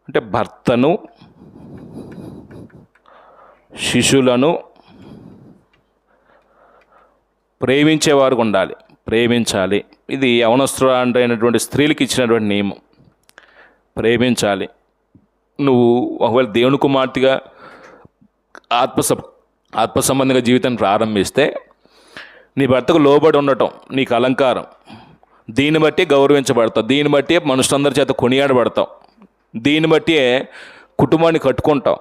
అంటే భర్తను, శిష్యులను ప్రేమించేవారు ఉండాలి, ప్రేమించాలి. ఇది యవనస్తులైనటువంటి స్త్రీలకు ఇచ్చినటువంటి నియమం, ప్రేమించాలి. నువ్వు ఒకవేళ దేవుని కుమార్తెగా ఆత్మ సంబంధంగా జీవితాన్ని ప్రారంభిస్తే నీ భర్తకు లోబడి ఉండటం నీకు అలంకారం. దీన్ని బట్టి గౌరవించబడతావు, దీన్ని బట్టి మనుషులందరి చేత కొనియాడబడతావు, దీన్ని బట్టి కుటుంబాన్ని కట్టుకుంటావు.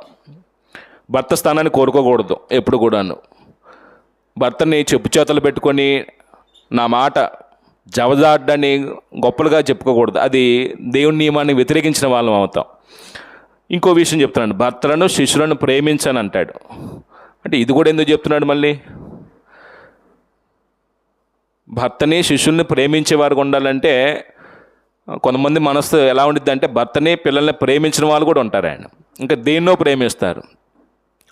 భర్త స్థానాన్ని కోరుకోకూడదు ఎప్పుడు కూడాను. భర్తని చెప్పు చేతలు పెట్టుకొని నా మాట జవదాడ్డాన్ని గొప్పలుగా చెప్పుకోకూడదు. అది దేవుని నియమాన్ని వ్యతిరేకించిన వాళ్ళం అవుతాం. ఇంకో విషయం చెప్తున్నాడు, భర్తలను శిష్యులను ప్రేమించని అంటాడు. అంటే ఇది కూడా ఎందుకు చెప్తున్నాడు? మళ్ళీ భర్తని శిష్యుల్ని ప్రేమించేవారు ఉండాలంటే కొంతమంది మనసు ఎలా ఉండిద్ది అంటే భర్తని పిల్లల్ని ప్రేమించిన వాళ్ళు కూడా ఉంటారు. ఆయన ఇంకా దేన్నో ప్రేమిస్తారు.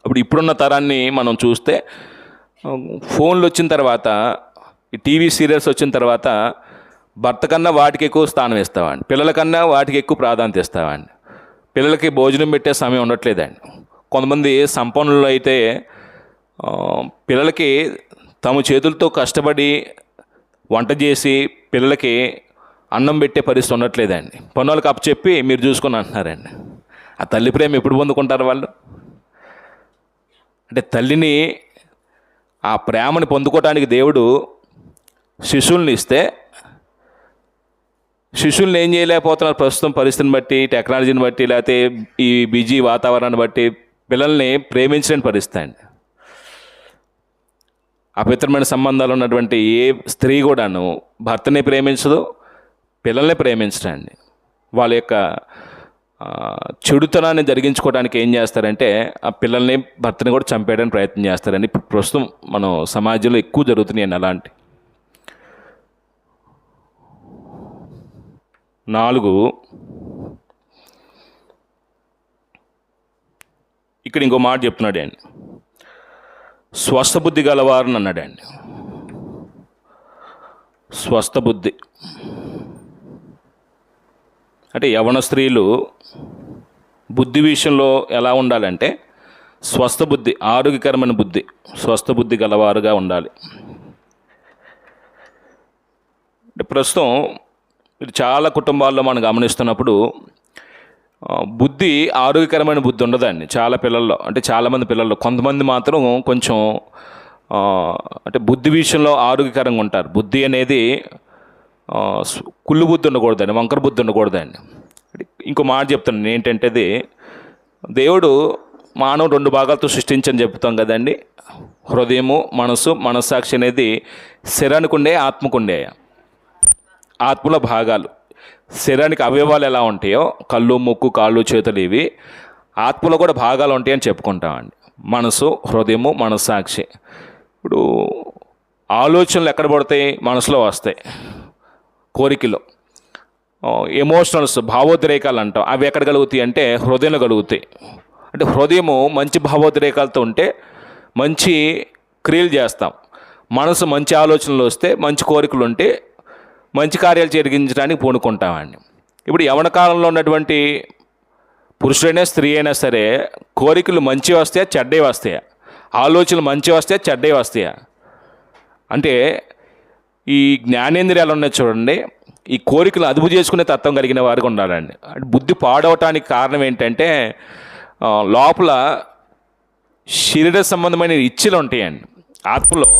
అప్పుడు ఇప్పుడున్న తరాన్ని మనం చూస్తే ఫోన్లు వచ్చిన తర్వాత, ఈ టీవీ సీరియల్స్ వచ్చిన తర్వాత భర్త కన్నా వాటికి ఎక్కువ స్థానం ఇస్తామండి, పిల్లల కన్నా వాటికి ఎక్కువ ప్రాధాన్యత ఇస్తామండి. పిల్లలకి భోజనం పెట్టే సమయం ఉండట్లేదండి. కొంతమంది సంపన్నులు అయితే పిల్లలకి తమ చేతులతో కష్టపడి వంట చేసి పిల్లలకి అన్నం పెట్టే పరిస్థితి ఉండట్లేదండి. పనులకు అప్పచెప్పి మీరు చూసుకొని అంటున్నారండి. ఆ తల్లి ప్రేమ ఎప్పుడు పొందుకుంటారు వాళ్ళు? అంటే తల్లిని, ఆ ప్రేమని పొందుకోవటానికి దేవుడు శిశువుల్ని ఇస్తే, శిశువుల్ని ఏం చేయలేకపోతున్నారు ప్రస్తుతం పరిస్థితిని బట్టి, టెక్నాలజీని బట్టి, లేకపోతే ఈ బిజీ వాతావరణాన్ని బట్టి పిల్లల్ని ప్రేమించలేని పరిస్థితి అండి. అపవిత్రమైన సంబంధాలు ఉన్నటువంటి ఏ స్త్రీ కూడాను భర్తని ప్రేమించదు, పిల్లల్ని ప్రేమించడండి. వాళ్ళ యొక్క చెడుతనాన్ని జరిగించుకోవడానికి ఏం చేస్తారంటే ఆ పిల్లల్ని, భర్తని కూడా చంపేయడానికి ప్రయత్నం చేస్తారండి. ఇప్పుడు ప్రస్తుతం మనం సమాజంలో ఎక్కువ జరుగుతున్నాయండి అలాంటి. 4, ఇక్కడ ఇంకో మాట చెప్తున్నాడు అండి, స్వస్థ బుద్ధి గలవారని అన్నాడండి. స్వస్థ బుద్ధి అంటే యవన స్త్రీలు బుద్ధి విషయంలో ఎలా ఉండాలంటే స్వస్థ బుద్ధి, ఆరోగ్యకరమైన బుద్ధి, స్వస్థ బుద్ధి గలవారుగా ఉండాలి. అంటే ప్రస్తుతం ఇది చాలా కుటుంబాల్లో మనం గమనిస్తున్నప్పుడు బుద్ధి, ఆరోగ్యకరమైన బుద్ధి ఉండదండి చాలా పిల్లల్లో. అంటే చాలామంది పిల్లల్లో కొంతమంది మాత్రం కొంచెం అంటే బుద్ధి విషయంలో ఆరోగ్యకరంగా ఉంటారు. బుద్ధి అనేది కుళ్ళు బుద్ధి ఉండకూడదండి, వంకర బుద్ధి ఉండకూడదండి. ఇంకో మాట చెప్తాను ఏంటంటే, అది దేవుడు మానవ 2 భాగాలతో సృష్టించని చెప్తాం కదండి. హృదయము, మనసు, మనస్సాక్షి అనేది శరీరానికి ఉండే, ఆత్మకు ఉండే. ఆత్మలో భాగాలు, శరీరానికి అవయవాలు ఎలా ఉంటాయో కళ్ళు, ముక్కు, కాళ్ళు, చేతులు, ఇవి ఆత్మలో కూడా భాగాలు ఉంటాయని చెప్పుకుంటామండి. మనసు, హృదయము, మనస్సాక్షి. ఇప్పుడు ఆలోచనలు ఎక్కడ పడతాయి? మనసులో వస్తాయి. కోరికలు, ఎమోషనల్స్, భావోద్రేకాలు అంటాం, అవి ఎక్కడ కలుగుతాయి అంటే హృదయంలో కలుగుతాయి. అంటే హృదయము మంచి భావోద్రేకాలతో ఉంటే మంచి క్రియలు చేస్తాం. మనసు మంచి ఆలోచనలు వస్తే, మంచి కోరికలు ఉంటే మంచి కార్యాలు జరిగించడానికి పూనుకుంటామండి. ఇప్పుడు యవ్వన కాలంలో ఉన్నటువంటి పురుషుడైనా స్త్రీ అయినా సరే కోరికలు మంచి వస్తాయా, చెడ్డవి వస్తాయా? ఆలోచనలు మంచి వస్తాయా, చెడ్డవి వస్తాయా? అంటే ఈ జ్ఞానేంద్రియాలు ఉన్నాయి చూడండి, ఈ కోరికలు అదుపు చేసుకునే తత్వం కలిగిన వారికి ఉండాలండి. అంటే బుద్ధి పాడవటానికి కారణం ఏంటంటే లోపల శరీర సంబంధమైన ఇచ్చలు ఉంటాయండి. ఆత్మలో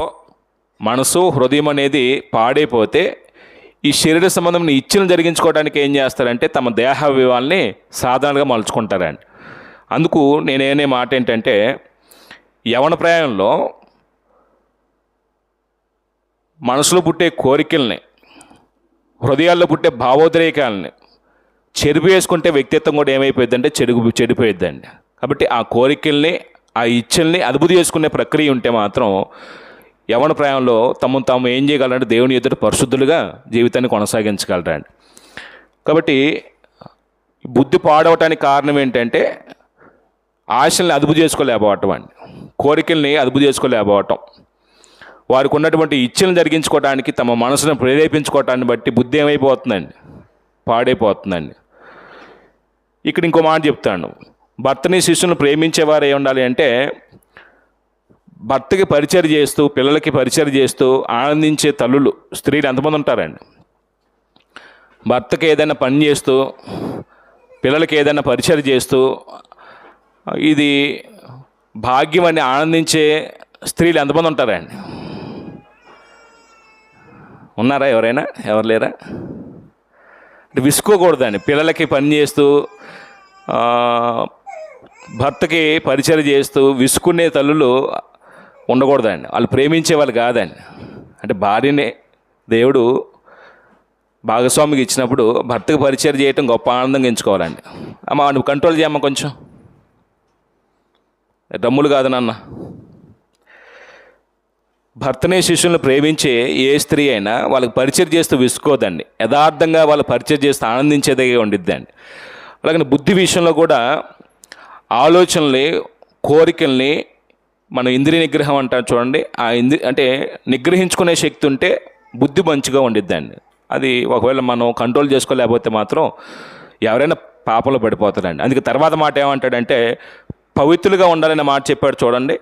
మనసు, హృదయం అనేది పాడైపోతే ఈ శరీర సంబంధమైన ఇచ్చలను జరిగించుకోవడానికి ఏం చేస్తారంటే తమ దేహ వివాల్ని సాధారణంగా మలుచుకుంటారండి. అందుకు నేనేనే మాట ఏంటంటే, యవన ప్రాయంలో మనసులో పుట్టే కోరికల్ని, హృదయాల్లో పుట్టే భావోద్రేకాలని చెరిపి వేసుకుంటే వ్యక్తిత్వం కూడా ఏమైపోయిందంటే చెడిపోయిద్దండి. కాబట్టి ఆ కోరికల్ని, ఆ ఇచ్చల్ని అదుపు చేసుకునే ప్రక్రియ ఉంటే మాత్రం యవన ప్రాయంలో తాము ఏం చేయగలరంటే దేవుని ఎదుట పరిశుద్ధులుగా జీవితాన్ని కొనసాగించగలరండి. కాబట్టి బుద్ధి పాడవటానికి కారణం ఏంటంటే ఆశల్ని అదుపు చేసుకోలేకపోవటం అండి, కోరికల్ని అదుపు చేసుకోలేకపోవటం. వారికి ఉన్నటువంటి ఇచ్చలను జరిగించుకోవడానికి, తమ మనసును ప్రేరేపించుకోవటాన్ని బట్టి బుద్ధి ఏమైపోతుందండి? పాడైపోతుందండి. ఇక్కడ ఇంకో మాట చెప్తాను, భర్తని శిష్యులను ప్రేమించేవారు ఏ ఉండాలి అంటే భర్తకి పరిచయం చేస్తూ, పిల్లలకి పరిచయం చేస్తూ ఆనందించే తల్లులు, స్త్రీలు ఎంతమంది ఉంటారండి? భర్తకి ఏదైనా పని చేస్తూ, పిల్లలకి ఏదైనా పరిచయం చేస్తూ ఇది భాగ్యం అని ఆనందించే స్త్రీలు ఎంతమంది ఉంటారండి? ఉన్నారా ఎవరైనా? ఎవరు లేరా? అంటే విసుకోకూడదండి. పిల్లలకి పని చేస్తూ, భర్తకి పరిచయం చేస్తూ విసుకునే తల్లులు ఉండకూడదండి. వాళ్ళు ప్రేమించే వాళ్ళు కాదండి. అంటే భార్యని దేవుడు భాగస్వామికి ఇచ్చినప్పుడు భర్తకు పరిచయం చేయటం గొప్ప ఆనందంగా ఎంచుకోవాలండి. అమ్మ నువ్వు కంట్రోల్ చేయమ్మా, కొంచెం డమ్ములు కాదు నాన్న. భర్తనే శిష్యులను ప్రేమించే ఏ స్త్రీ అయినా వాళ్ళకి పరిచయం చేస్తూ విసుకోదండి. యథార్థంగా వాళ్ళు పరిచయం చేస్తూ ఆనందించేదిగా ఉండిద్దండి. అలాగే బుద్ధి విషయంలో కూడా ఆలోచనల్ని, కోరికల్ని మనం ఇంద్రియ నిగ్రహం అంటారు చూడండి. ఆ అంటే నిగ్రహించుకునే శక్తి ఉంటే బుద్ధి మంచిగా ఉండిద్దండి. అది ఒకవేళ మనం కంట్రోల్ చేసుకోలేకపోతే మాత్రం ఎవరైనా పాపంలో పడిపోతారండి. అందుకే తర్వాత మాట ఏమంటాడంటే పవిత్రులుగా ఉండాలనే మాట చెప్పాడు చూడండి.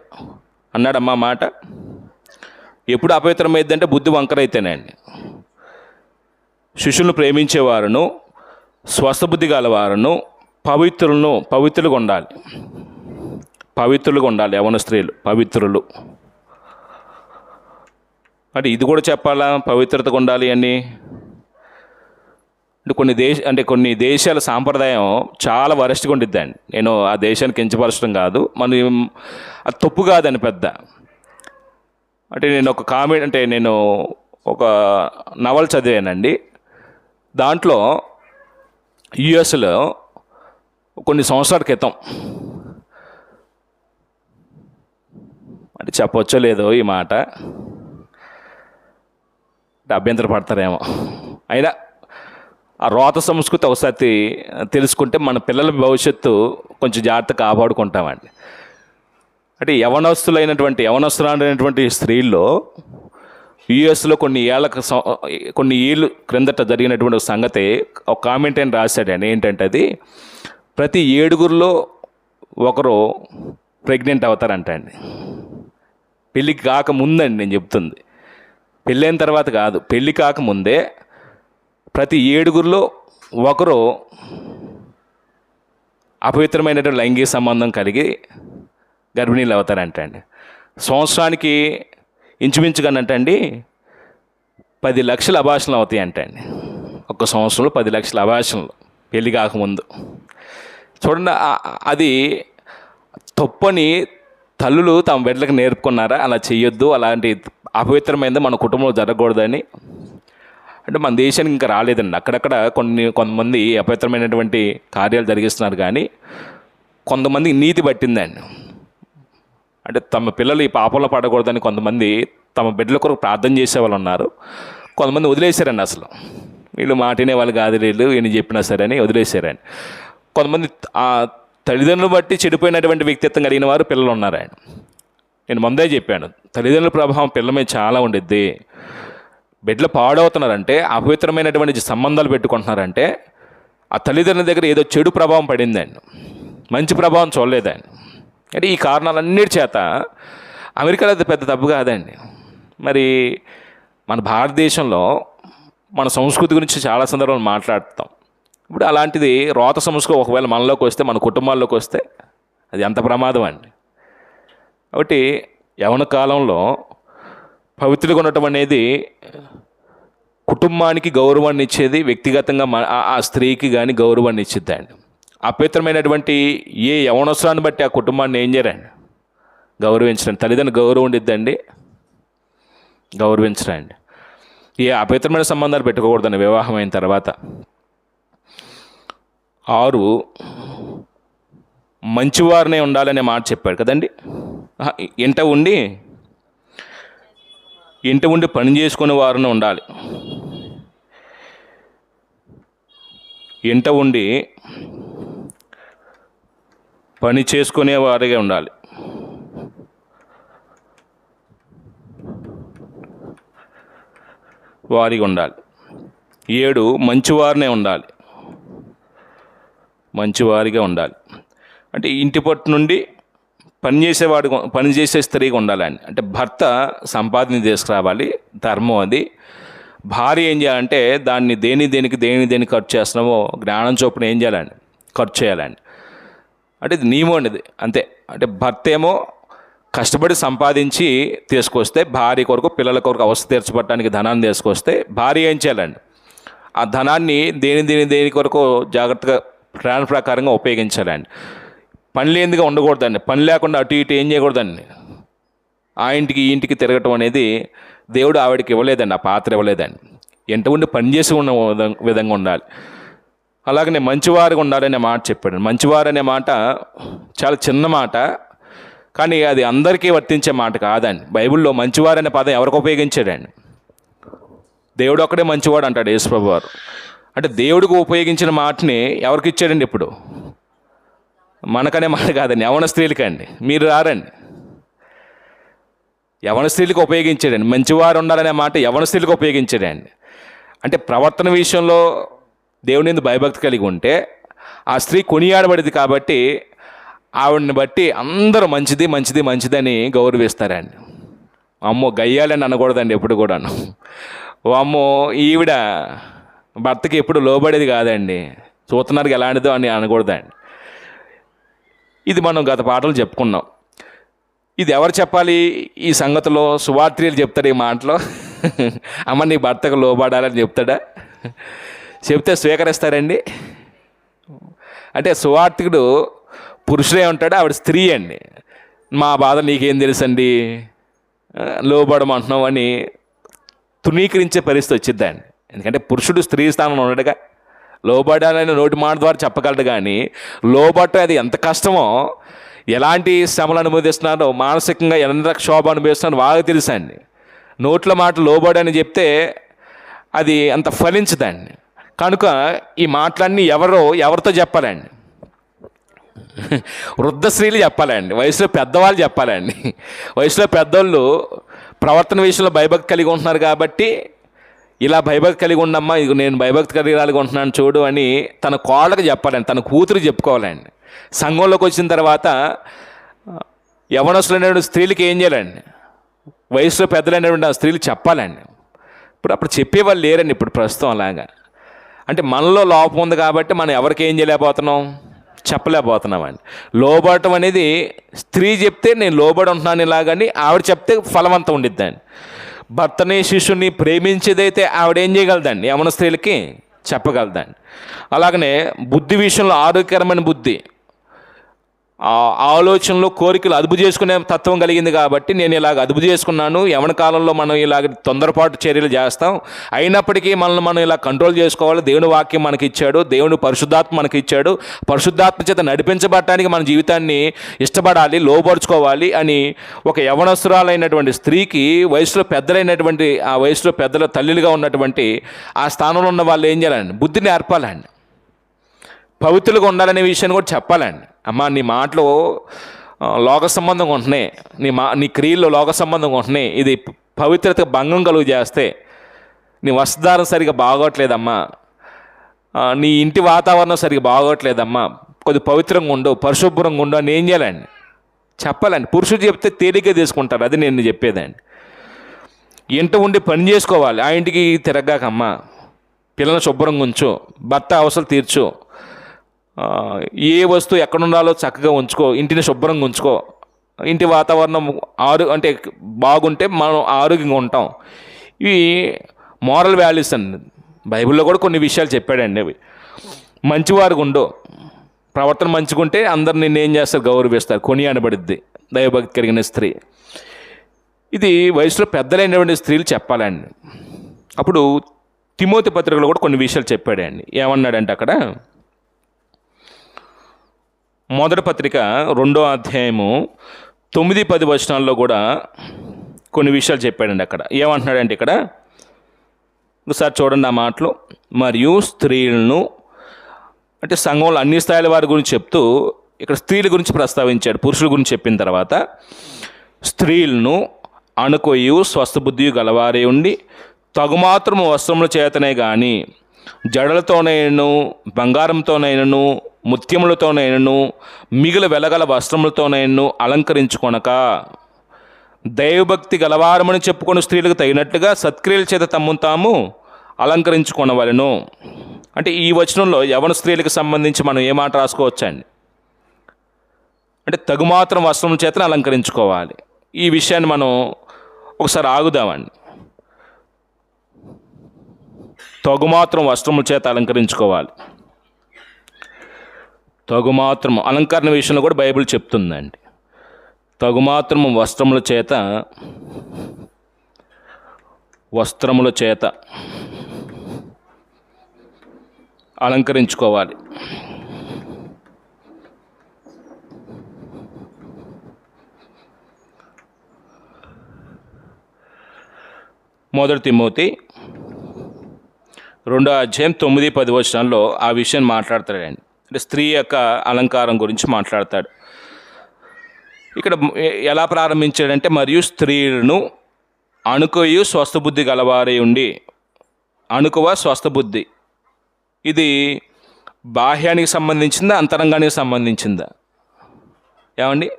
అన్నాడమ్మా మాట. ఎప్పుడు అపవిత్రమైందంటే బుద్ధి వంకరైతేనండి. శిష్యులను ప్రేమించేవారును, స్వస్థబుద్ధి గలవారును, పవిత్రులుగా ఉండాలి. పవిత్రులుగా ఉండాలి. యవన స్త్రీలు పవిత్రులు అంటే ఇది కూడా చెప్పాలా, పవిత్రతగా ఉండాలి అని. అంటే కొన్ని దేశాల సాంప్రదాయం చాలా వరస్ట్గా ఉండిద్దండి. నేను ఆ దేశానికి కించపరచడం కాదు, మనం అది తప్పు కాదని పెద్ద. అంటే నేను ఒక నవల చదివానండి. దాంట్లో యుఎస్లో కొన్ని సంవత్సరాల క్రితం, అంటే చెప్పవచ్చో లేదో ఈ మాట, అంటే అభ్యంతర పడతారేమో, అయినా ఆ రోత సంస్కృతి ఒకసారి తెలుసుకుంటే మన పిల్లల భవిష్యత్తు కొంచెం జాగ్రత్త కాపాడుకుంటామండి. అంటే యవనస్తులైనటువంటి స్త్రీల్లో యుఎస్లో కొన్ని ఏళ్ళు క్రిందట జరిగినటువంటి ఒక సంగతి ఒక కామెంట్ అని రాశాడండి. ఏంటంటే అది ప్రతి 7 ఒకరు ప్రెగ్నెంట్ అవుతారంట అండి. పెళ్ళికి కాకముందండి నేను చెప్తుంది, పెళ్ళైన తర్వాత కాదు, పెళ్ళి కాకముందే ప్రతి 7 ఒకరు అపవిత్రమైనటువంటి లైంగిక సంబంధం కలిగి గర్భిణీలు అవుతారంట అండి. సంవత్సరానికి ఇంచుమించుగానంటండి 10 లక్షల అభాషణలు అవుతాయి అంటండి. ఒక సంవత్సరంలో 10 లక్షల అభాషణలు పెళ్ళి కాకముందు. చూడండి, అది తప్పని తల్లులు తమ బిడ్డలకు నేర్పుకున్నారా అలా చేయొద్దు, అలాంటి అపవిత్రమైనది మన కుటుంబంలో జరగకూడదని. అంటే మన దేశానికి ఇంకా రాలేదండి. అక్కడక్కడ కొంతమంది అపవిత్రమైనటువంటి కార్యాలు జరిగిస్తున్నారు, కానీ కొంతమందికి నీతి పట్టిందండి. అంటే తమ పిల్లలు ఈ పాపంలో పడకూడదని కొంతమంది తమ బిడ్డల కొరకు ప్రార్థన చేసేవాళ్ళు ఉన్నారు. కొంతమంది వదిలేశారండి. అసలు వీళ్ళు మాటినే వాళ్ళు కాదు, వీళ్ళు చెప్పినా సరే అని వదిలేశారండి. కొంతమంది ఆ తల్లిదండ్రులు బట్టి చెడిపోయినటువంటి వ్యక్తిత్వం కలిగిన వారు పిల్లలు ఉన్నారండి. నేను ముందే చెప్పాను, తల్లిదండ్రుల ప్రభావం పిల్లల మీద చాలా ఉండిద్ది. బిడ్డలు పాడవుతున్నారంటే, అపవిత్రమైనటువంటి సంబంధాలు పెట్టుకుంటున్నారంటే ఆ తల్లిదండ్రుల దగ్గర ఏదో చెడు ప్రభావం పడిందండి, మంచి ప్రభావం చూడలేదండి. అంటే ఈ కారణాలన్నిటి చేత అమెరికాలో అది పెద్ద తప్పు కాదండి. మరి మన భారతదేశంలో మన సంస్కృతి గురించి చాలా సందర్భాలు మాట్లాడుతాం. ఇప్పుడు అలాంటిది రోత సంస్కృతి ఒకవేళ మనలోకి వస్తే, మన కుటుంబాల్లోకి వస్తే అది ఎంత ప్రమాదం అండి. కాబట్టి యవ్వన కాలంలో పవిత్రులుగా ఉండటం అనేది కుటుంబానికి గౌరవాన్ని ఇచ్చేది, వ్యక్తిగతంగా ఆ స్త్రీకి కానీ గౌరవాన్ని ఇచ్చిద్దండి. అపవిత్రమైనటువంటి ఏ యవనవసరాన్ని బట్టి ఆ కుటుంబాన్ని ఏం చేయరండి, గౌరవించరండి. తల్లిదండ్రులు గౌరవం ఉండిద్దండి, గౌరవించరండి. ఏ అపవిత్రమైన సంబంధాలు పెట్టుకోకూడదండి వివాహం అయిన తర్వాత. 6 మంచివారినే ఉండాలనే మాట చెప్పాడు కదండి. ఇంట ఉండి పని చేసుకునే వారిని ఉండాలి. ఇంట ఉండి పని చేసుకునే వారిగా ఉండాలి. వారిగా ఉండాలి. 7 మంచివారినే ఉండాలి, మంచివారిగా ఉండాలి. అంటే ఇంటి పట్టు నుండి పనిచేసే స్త్రీగా ఉండాలండి. అంటే భర్త సంపాదన తీసుకురావాలి, ధర్మం అది. భార్య ఏం చేయాలంటే దాన్ని దేనికి ఖర్చు చేస్తున్నామో జ్ఞానం చొప్పున ఏం చేయాలండి, ఖర్చు చేయాలండి. అంటే ఇది నియమం అనేది అంతే. అంటే భర్త ఏమో కష్టపడి సంపాదించి తీసుకొస్తే, భార్య కొరకు పిల్లల కొరకు అవసరం తీర్చబడటానికి ధనాన్ని తీసుకొస్తే, భార్య ఏం చేయాలండి, ఆ ధనాన్ని దేని కొరకు జాగ్రత్తగా ప్లాన్ ప్రకారంగా ఉపయోగించాలండి. పని లేనిదిగా ఉండకూడదండి. పని లేకుండా అటు ఇటు ఏం చేయకూడదండి. ఆ ఇంటికి ఈ ఇంటికి తిరగటం అనేది దేవుడు ఆవిడకి ఇవ్వలేదండి, ఆ పాత్ర ఇవ్వలేదండి. ఎంట ఉండి పనిచేసి ఉన్న విధంగా ఉండాలి. అలాగనే మంచివారుగా ఉండాలనే మాట చెప్పాడు. మంచివారు అనే మాట చాలా చిన్న మాట, కానీ అది అందరికీ వర్తించే మాట కాదండి. బైబిల్లో మంచివారు అనే పదం ఎవరికి ఉపయోగించాడండి? దేవుడు ఒక్కడే మంచివాడు అంటాడు యేసుప్రభు వారు. అంటే దేవుడికి ఉపయోగించిన మాటని ఎవరికి ఇచ్చాడండి? ఇప్పుడు మనకనే మాట కాదండి, యవన స్త్రీలకండి. మీరు రారండి. యవన స్త్రీలకు ఉపయోగించాడండి. మంచివారు ఉండాలనే మాట యవన స్త్రీలకు ఉపయోగించాడండి. అంటే ప్రవర్తన విషయంలో దేవుని యందు భయభక్తి కలిగి ఉంటే ఆ స్త్రీ కొనియాడబడింది కాబట్టి ఆవిడని బట్టి అందరూ మంచిది మంచిది మంచిదని గౌరవిస్తారండి. అమ్మో గయ్యాలని అనకూడదండి ఎప్పుడు కూడాను. అమ్మో ఈవిడ భర్తకి ఎప్పుడు లోబడేది కాదండి, చూస్తున్నారు ఎలాంటిదో అని అనకూడదండి. ఇది మనం గత పాటలు చెప్పుకున్నాం. ఇది ఎవరు చెప్పాలి ఈ సంగతిలో? సువార్త్రీయులు చెప్తాడు ఈ మాటలో. అమ్మ నీ భర్తకు లోబడాలని చెప్తాడా? చెప్తే స్వీకరిస్తారండి? అంటే సువార్తికుడు పురుషుడే ఉంటాడు, ఆవిడ స్త్రీ అండి. మా బాధ నీకేం తెలుసండి, లోబడమంటున్నావు అని తునీకరించే పరిస్థితి వచ్చిద్దండి. ఎందుకంటే పురుషుడు స్త్రీ స్థానంలో ఉన్నాడుగా. లోబడాలని నోటి మాట ద్వారా చెప్పగలడు, కానీ లోబడటం అది ఎంత కష్టమో, ఎలాంటి శ్రమలు అనుభవిస్తున్నారో, మానసికంగా ఎంత క్షోభ అనుభవిస్తున్నారో వాళ్ళకి తెలుసండి. నోట్ల మాట లోబడని చెప్తే అది అంత ఫలించదండి. కనుక ఈ మాటలన్నీ ఎవరితో చెప్పాలండి? వృద్ధ స్త్రీలు చెప్పాలండి, వయసులో పెద్దవాళ్ళు చెప్పాలండి. వయసులో పెద్దోళ్ళు ప్రవర్తన విషయంలో భయభక్తి కలిగి ఉంటున్నారు కాబట్టి ఇలా భయభక్తి కలిగి ఉండమ్మా, ఇక నేను భయభక్తి కలిగి ఉంటున్నాను చూడు అని తన కోళ్ళకి చెప్పాలండి, తన కూతురు చెప్పుకోవాలండి. సంఘంలోకి వచ్చిన తర్వాత యవనస్తులైన స్త్రీలకి ఏం చేయాలండి? వయసులో పెద్దలైనటువంటి ఆ స్త్రీలు చెప్పాలండి. అప్పుడు చెప్పేవాళ్ళు లేరండి ఇప్పుడు ప్రస్తుతం అలాగా. అంటే మనలో లోపం ఉంది కాబట్టి మనం ఎవరికి ఏం చేయలేకపోతున్నాం, చెప్పలేకపోతున్నామండి. లోబడటం అనేది స్త్రీ చెప్తే నేను లోబడి ఉంటున్నాను ఇలాగని ఆవిడ చెప్తే ఫలవంతం ఉండిద్దండి. భర్తని శిష్యుని ప్రేమించేదైతే ఆవిడ ఏం చేయగలదండి? యవన స్త్రీలకి చెప్పగలదండి. అలాగనే బుద్ధి విషయంలో ఆరోగ్యకరమైన బుద్ధి, ఆలోచనలో కోరికలు అదుపు చేసుకునే తత్వం కలిగింది కాబట్టి నేను ఇలాగ అదుపు చేసుకున్నాను. యవన కాలంలో మనం ఇలాగ తొందరపాటు చర్యలు చేస్తాం, అయినప్పటికీ మనం ఇలా కంట్రోల్ చేసుకోవాలి. దేవుని వాక్యం మనకి ఇచ్చాడు, దేవుని పరిశుద్ధాత్మ మనకి ఇచ్చాడు. పరిశుద్ధాత్మ చేత నడిపించబడటానికి మన జీవితాన్ని ఇష్టపడాలి, లోబడుచుకోవాలి అని ఒక యవనస్తురాలైనటువంటి స్త్రీకి వయసులో పెద్దలైనటువంటి ఆ వయసులో పెద్దల తల్లులుగా ఉన్నటువంటి ఆ స్థానంలో ఉన్న వాళ్ళు ఏం చేయాలండి? బుద్ధిని నేర్పాలండి, పవిత్రులుగా ఉండాలనే విషయాన్ని కూడా చెప్పాలండి. అమ్మా నీ మాటలు లోక సంబంధంగా ఉంటున్నాయి, నీ క్రియల్లో లోక సంబంధంగా ఉంటున్నాయి, ఇది పవిత్రతకు భంగం కలుగు చేస్తే, నీ వస్త్రధారణ సరిగా బాగోట్లేదమ్మా, నీ ఇంటి వాతావరణం సరిగా బాగోట్లేదమ్మా, కొద్ది పవిత్రంగా ఉండు, పరిశుభ్రంగా ఉండు అని ఏం చేయాలండి? చెప్పాలండి. పురుషుడు చెప్తే తేలిగ్గా తీసుకుంటారు, అది నేను చెప్పేదండి. ఇంట ఉండి పని చేసుకోవాలి, ఆ ఇంటికి తిరగాకమ్మా, పిల్లల్ని శుభ్రంగా ఉంచు, భర్త అవసరం తీర్చు, ఏ వస్తువు ఎక్కడ ఉండాలో చక్కగా ఉంచుకో, ఇంటిని శుభ్రంగా ఉంచుకో, ఇంటి వాతావరణం అంటే బాగుంటే మనం ఆరోగ్యంగా ఉంటాం. ఇవి మోరల్ వాల్యూస్ అండి. బైబిల్లో కూడా కొన్ని విషయాలు చెప్పాడండి. అవి మంచివారు ఉండు, ప్రవర్తన మంచిగుంటే అందరు నిన్ను ఏం చేస్తారు? గౌరవిస్తారు, కొనియాడబడిద్ది దైవభక్తి కలిగిన స్త్రీ. ఇది వయసులో పెద్దలైనటువంటి స్త్రీలు చెప్పాలండి. అప్పుడు తిమోతి పత్రికలో కూడా కొన్ని విషయాలు చెప్పాడండి. ఏమన్నాడంటే అక్కడ మొదటి పత్రిక 2వ అధ్యాయము 9-10 వచనాల్లో కూడా కొన్ని విషయాలు చెప్పాడండి. అక్కడ ఏమంటున్నాడంటే ఇక్కడ ఒకసారి చూడండి ఆ మాటలు. మరియు స్త్రీలను, అంటే సంఘంలో అన్ని స్థాయిల వారి గురించి చెప్తూ ఇక్కడ స్త్రీల గురించి ప్రస్తావించాడు. పురుషుల గురించి చెప్పిన తర్వాత స్త్రీలను అణుకొయ్యు స్వస్థబుద్ధి గలవారే ఉండి తగుమాత్రము వస్త్రముల చేతనే కానీ జడలతోనైనను బంగారంతోనైనను ముత్యములతోనైనను మిగులు వెలగల వస్త్రములతోనైనను అలంకరించుకొనక దైవభక్తి గలవారమని చెప్పుకొని స్త్రీలకు తగినట్లుగా సత్క్రియల చేత తమ్మును తాము అలంకరించుకొనవలెను. అంటే ఈ వచనంలో యవన స్త్రీలకు సంబంధించి మనం ఏ మాట రాసుకోవచ్చండి? అంటే తగుమాత్రం వస్త్రముల చేత అలంకరించుకోవాలి. ఈ విషయాన్ని మనం ఒకసారి ఆగుదామండి. తగుమాత్రం వస్త్రముల చేత అలంకరించుకోవాలి. తగుమాత్రం అలంకరణ విషయంలో కూడా బైబిల్ చెప్తుందండి. తగుమాత్రము వస్త్రముల చేత అలంకరించుకోవాలి. మొదటి తిమోతి 2వ అధ్యాయం 9-10 వచనాల్లో ఆ విషయాన్ని మాట్లాడతాడండి. అంటే స్త్రీ యొక్క అలంకారం గురించి మాట్లాడతాడు. ఇక్కడ ఎలా ప్రారంభించాడంటే, మరియు స్త్రీలను అణుకయు స్వస్థబుద్ధి గలవారై ఉండి. అణుకువ స్వస్థబుద్ధి, ఇది బాహ్యానికి సంబంధించిందా, అంతరంగానికి సంబంధించిందా? ఏమండి?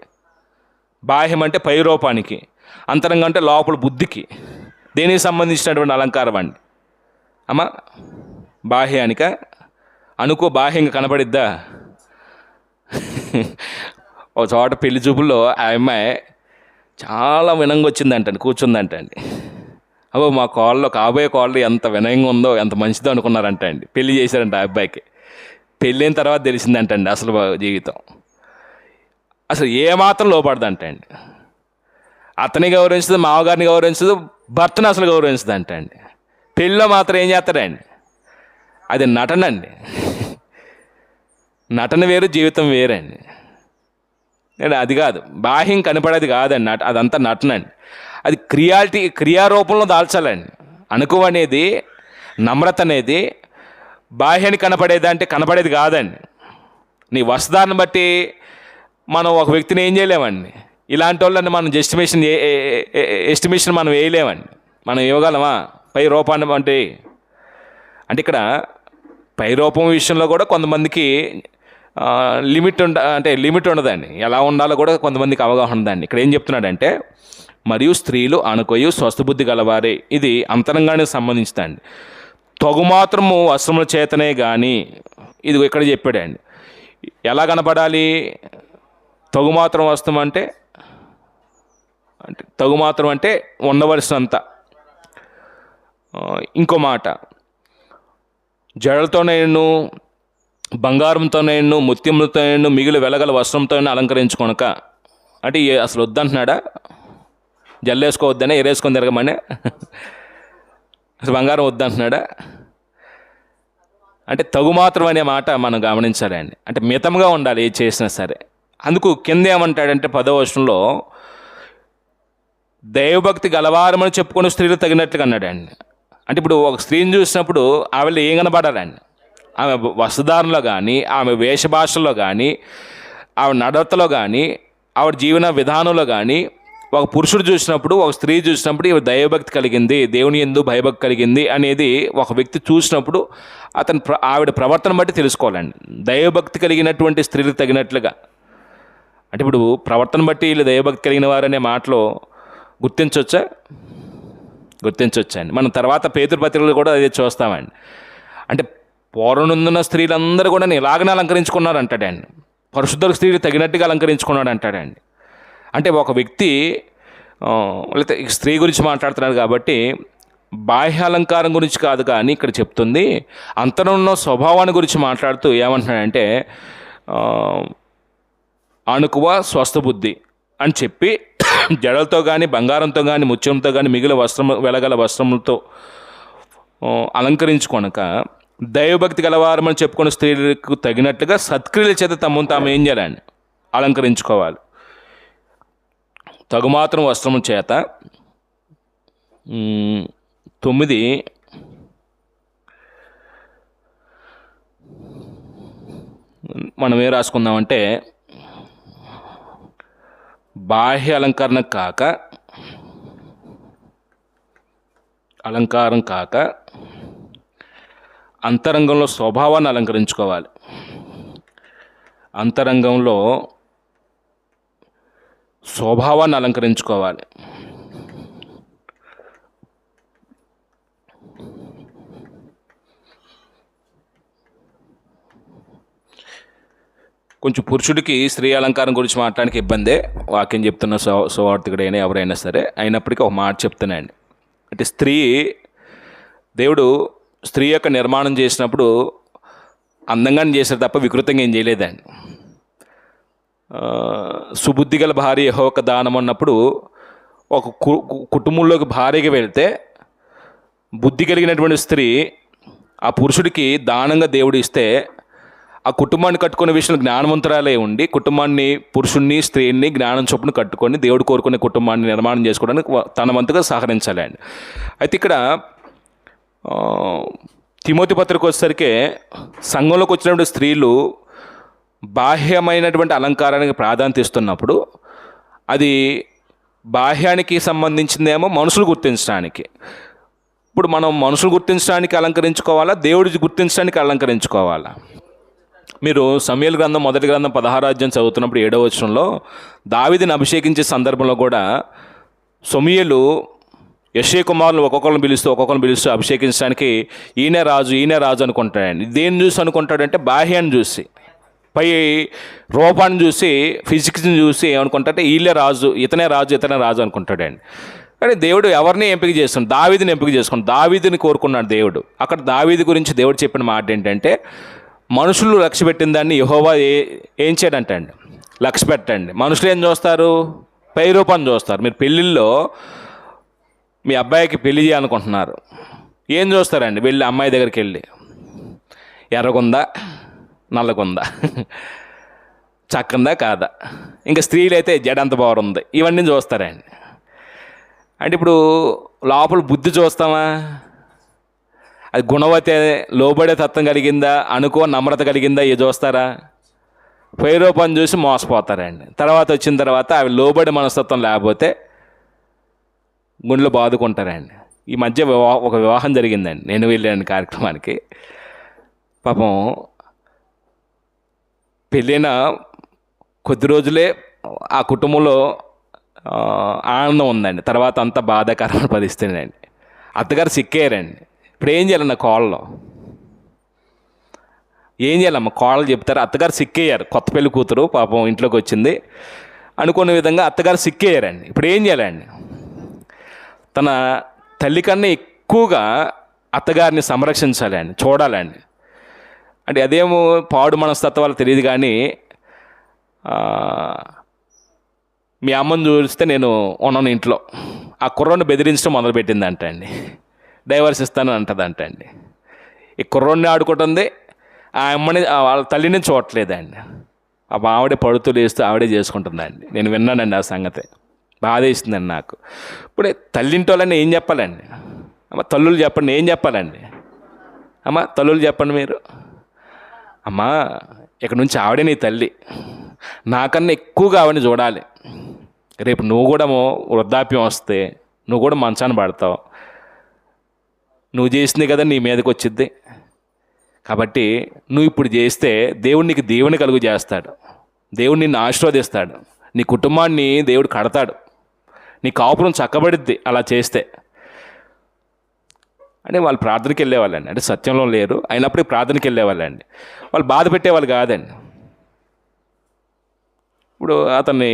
బాహ్యం అంటే పైరూపానికి, అంతరంగం అంటే లోపల బుద్ధికి. దేనికి సంబంధించినటువంటి అలంకారం అండి అమ్మా? బాహ్యానిక? అనుకో బాహ్యంగా కనపడిద్దా? ఒక చోట పెళ్లి చూపుల్లో ఆ అమ్మాయి చాలా వినంగా వచ్చిందంటండి, కూర్చుందంటండి. అబ్బో మా కోళ్ళలో, కాబోయే కోళ్ళు ఎంత వినయంగా ఉందో, ఎంత మంచిదో అనుకున్నారంట అండి. పెళ్లి చేశారంట ఆ అబ్బాయికి. పెళ్ళైన తర్వాత తెలిసిందంటండి అసలు జీవితం అసలు ఏమాత్రం లోపడదంటండి. అతని గౌరవించదు, మామగారిని గౌరవించదు, భర్తను అసలు గౌరవించదు అంటండి. పెళ్ళిలో మాత్రం ఏం చేస్తాడండి? అది నటనండి. నటన వేరు, జీవితం వేరండి. అది కాదు, బాహ్యం కనపడేది కాదండి, అదంతా నటనండి. అది క్రియారూపంలో దాల్చాలండి. అణుకువ అనేది, నమ్రత అనేది బాహ్యానికి కనపడేది అంటే కనపడేది కాదండి. నీ వస్త్రాన్ని బట్టి మనం ఒక వ్యక్తిని ఏం చేయలేమండి. ఇలాంటి వాళ్ళని మనం ఎస్టిమేషన్ మనం వేయలేమండి. మనం ఇవ్వగలమా పై రూపాన్ని అంటే ఇక్కడ పై రూపం విషయంలో కూడా కొంతమందికి లిమిట్ ఉండదండి. ఎలా ఉండాలో కూడా కొంతమందికి అవగాహన ఉందండి. ఇక్కడ ఏం చెప్తున్నాడంటే, మరియు స్త్రీలు అణుకొయు స్వస్థబుద్ధి గలవారే, ఇది అంతరంగానికి సంబంధించిందండి. తగుమాత్రము వస్త్రముల చేతనే కానీ, ఇది ఇక్కడ చెప్పాడండి. ఎలా కనపడాలి? తగుమాత్రం వస్త్రం అంటే తగుమాత్రం అంటే ఉండవలసినంత. ఇంకో మాట, జడలతోనైను, బంగారంతోనైను, ముత్యములతోనైను, మిగిలి వెలగల వస్త్రంతోనైనా అలంకరించుకొనక. అంటే అసలు వద్దంటున్నాడా? జల్లేసుకోవద్దనే, ఎరేసుకొని తిరగమనే? అసలు బంగారం వద్దంటున్నాడా? అంటే తగుమాత్రం అనే మాట మనం గమనించాలండి. అంటే మితంగా ఉండాలి ఏది చేసినా సరే. అందుకు కింద ఏమంటాడంటే 10వ వచనంలో, దైవభక్తి గలవారమని చెప్పుకుని స్త్రీలు తగినట్లుగా అన్నాడండి. అంటే ఇప్పుడు ఒక స్త్రీని చూసినప్పుడు ఆవిడ ఏం కనబడాలండి? ఆమె వస్త్రధారణలో కానీ, ఆమె వేషభాషలో కానీ, ఆవిడ నడతలో కానీ, ఆవిడ జీవన విధానంలో కానీ, ఒక పురుషుడు చూసినప్పుడు, ఒక స్త్రీ చూసినప్పుడు ఇవి దైవభక్తి కలిగింది, దేవుని యందు భయభక్తి కలిగింది అనేది ఒక వ్యక్తి చూసినప్పుడు ఆవిడ ప్రవర్తన బట్టి తెలుసుకోవాలండి. దైవభక్తి కలిగినటువంటి స్త్రీలకు తగినట్లుగా. అంటే ఇప్పుడు ప్రవర్తన బట్టి వీళ్ళు దైవభక్తి కలిగిన వారనే మాటలో గుర్తించవచ్చండి. మనం తర్వాత పేతురు పత్రికలు కూడా అదే చూస్తామండి. అంటే పూర్వనున్న స్త్రీలందరూ కూడా ఇలాగనే అలంకరించుకున్నారు అంటాడండి. పరిశుద్ధ స్త్రీలు తగినట్టుగా అలంకరించుకున్నాడు అంటాడండి. అంటే ఒక వ్యక్తి, లేకపోతే స్త్రీ గురించి మాట్లాడుతున్నాడు కాబట్టి బాహ్య అలంకారం గురించి కాదు కానీ ఇక్కడ చెప్తుంది అంతరంలో స్వభావాన్ని గురించి మాట్లాడుతూ ఏమంటున్నాడంటే, అణుకువ స్వస్థబుద్ధి అని చెప్పి, జడలతో కానీ, బంగారంతో కానీ, ముత్యంతో కానీ, వెలగల వస్త్రములతో అలంకరించుకొనక దైవభక్తి గలవారమని చెప్పుకున్న స్త్రీలకు తగినట్టుగా సత్క్రియల చేత తమను తాము ఏం చేయాలండి? అలంకరించుకోవాలి. తగుమాత్రం వస్త్రము చేత. 9 మనం ఏం రాసుకుందామంటే, బాహ్య అలంకారం కాక అంతరంగంలో స్వభావాన్ని అలంకరించుకోవాలి. అంతరంగంలో స్వభావాన్ని అలంకరించుకోవాలి. కొంచెం పురుషుడికి స్త్రీ అలంకారం గురించి మాట్లాడడానికి ఇబ్బందే, వాక్యం చెప్తున్న సువార్తికుడైనా ఎవరైనా సరే. అయినప్పటికీ ఒక మాట చెప్తున్నాండి. అంటే దేవుడు స్త్రీ యొక్క నిర్మాణం చేసినప్పుడు అందంగానే చేశాడు తప్ప వికృతంగా ఏం చేయలేదండి. సుబుద్ధి గల భార్య యెహోవాకు దానం అన్నప్పుడు ఒక కుటుంబంలోకి భార్యగా వెళ్తే బుద్ధి కలిగినటువంటి స్త్రీ ఆ పురుషుడికి దానంగా దేవుడు ఇస్తే ఆ కుటుంబాన్ని కట్టుకునే విషయంలో జ్ఞానవంతురాలే ఉండి కుటుంబాన్ని, పురుషుణ్ణి, స్త్రీని జ్ఞానం చొప్పున కట్టుకొని దేవుడు కోరుకునే కుటుంబాన్ని నిర్మాణం చేసుకోవడానికి తన వంతుగా సహకరించాలండి. అయితే ఇక్కడ తిమోతి పత్రిక వచ్చేసరికి సంఘంలోకి వచ్చినప్పుడు స్త్రీలు బాహ్యమైనటువంటి అలంకారానికి ప్రాధాన్యత ఇస్తున్నప్పుడు అది బాహ్యానికి సంబంధించిందేమో మనుషులు గుర్తించడానికి. ఇప్పుడు మనం మనుషులు గుర్తించడానికి అలంకరించుకోవాలా, దేవుడి గుర్తించడానికి అలంకరించుకోవాలా? మీరు సమూయేలు గ్రంథం మొదటి గ్రంథం 16వ అధ్యాయం చదువుతున్నప్పుడు 7వ వచనంలో దావీదుని అభిషేకించే సందర్భంలో కూడా సమూయేలు యెష్షయి కుమారులు ఒక్కొక్కరిని పిలుస్తూ అభిషేకించడానికి ఈయనే రాజు అనుకుంటాడండి. దేన్ని చూసి అనుకుంటాడంటే బాహ్యాన్ని చూసి, పై రూపాన్ని చూసి, ఫిజిక్స్ని చూసి ఏమనుకుంటాడంటే ఇతనే రాజు అనుకుంటాడండి. కానీ దేవుడు ఎవరిని ఎంపిక చేస్తున్నాడు? దావీదుని ఎంపిక చేసుకున్నాడు. దావీదుని కోరుకున్నాడు దేవుడు. అక్కడ దావీదు గురించి దేవుడు చెప్పిన మాట ఏంటంటే, మనుషులు లక్ష్య పెట్టిన దాన్ని యెహోవా ఏం చేయడంటండి, లక్ష్య పెట్టండి. మనుషులు ఏం చూస్తారు? పై రూపాన్ని చూస్తారు. మీరు పెళ్ళిళ్ళలో మీ అబ్బాయికి పెళ్లి చేయాలనుకుంటున్నారు, ఏం చూస్తారండి? వెళ్ళి అమ్మాయి దగ్గరికి వెళ్ళి ఎర్రగుందా, నల్లగుందా, చక్కందా కాదా, ఇంకా స్త్రీలు అయితే జడంత బాగుంది, ఇవన్నీ చూస్తారండి. అంటే ఇప్పుడు లోపల బుద్ధి చూస్తామా? అది గుణవతి, లోబడే తత్వం కలిగిందా, నమ్రత కలిగిందా, ఇది చూస్తారా? పై రూపాన్ని చూసి మోసపోతారండి. వచ్చిన తర్వాత అవి లోబడే మనస్తత్వం లేకపోతే గుండెలు బాదుకుంటారండి. ఈ మధ్య ఒక వివాహం జరిగిందండి, నేను వెళ్ళాను కార్యక్రమానికి. పాపం పెళ్ళైన కొద్ది రోజులే ఆ కుటుంబంలో ఆనందం ఉందండి, తర్వాత అంతా బాధాకరమైన పరిస్థితినండి. అత్తగారు సిక్కేయారండి. ఇప్పుడు ఏం చేయాలన్న కోళ్ళలో ఏం చేయాలమ్మ? కోళ్ళు చెప్తారు, అత్తగారు సిక్కేయారు. కొత్త పెళ్లి కూతురు పాపం ఇంట్లోకి వచ్చింది, అనుకున్న విధంగా అత్తగారు సిక్కేయారండి. ఇప్పుడు ఏం చేయాలండి? తన తల్లి కన్నా ఎక్కువగా అత్తగారిని సంరక్షించాలండి, చూడాలండి. అంటే అదేమో పాడు మనస్తత్వాలు తెలియదు, కానీ మీ అమ్మని చూస్తే నేను ఉన్నాను ఇంట్లో, ఆ కుర్రోడిని బెదిరించడం మొదలుపెట్టిందంట అండి. డైవర్స్ ఇస్తాను అంటదంట అండి. ఈ కుర్రోడిని ఆడుకుంటుంది, ఆ అమ్మని వాళ్ళ తల్లిని చూడట్లేదండి. ఆవిడే పడుతూ లేస్తూ ఆవిడే చేసుకుంటుందండి. నేను విన్నానండి ఆ సంగతి, బాధ వేసిందండి నాకు. ఇప్పుడు తల్లింటోళ్ళని ఏం చెప్పాలండి? అమ్మ తల్లులు చెప్పండి, ఏం చెప్పాలండి? అమ్మ తల్లులు చెప్పండి మీరు. అమ్మా ఇక్కడ నుంచి ఆవిడే నీ తల్లి, నాకన్నా ఎక్కువగా ఆవిడని చూడాలి. రేపు నువ్వు కూడా వృద్ధాప్యం వస్తే నువ్వు కూడా మంచాన్ని పడతావు, నువ్వు చేసింది కదా నీ మీదకి వచ్చిద్ది. కాబట్టి నువ్వు ఇప్పుడు చేస్తే దేవుడు నీకు దేవుని కలుగు చేస్తాడు, దేవుడు నిన్ను ఆశీర్వదిస్తాడు, నీ కుటుంబాన్ని దేవుడు కడతాడు, నీ కాపురం చక్కబడిద్ది అలా చేస్తే అంటే వాళ్ళు ప్రార్థనకి వెళ్ళేవాళ్ళండి. అంటే సత్యంలో లేరు అయినప్పటికీ ప్రార్థనకి వెళ్ళేవాళ్ళండి. వాళ్ళు బాధ పెట్టేవాళ్ళు కాదండి. ఇప్పుడు అతన్ని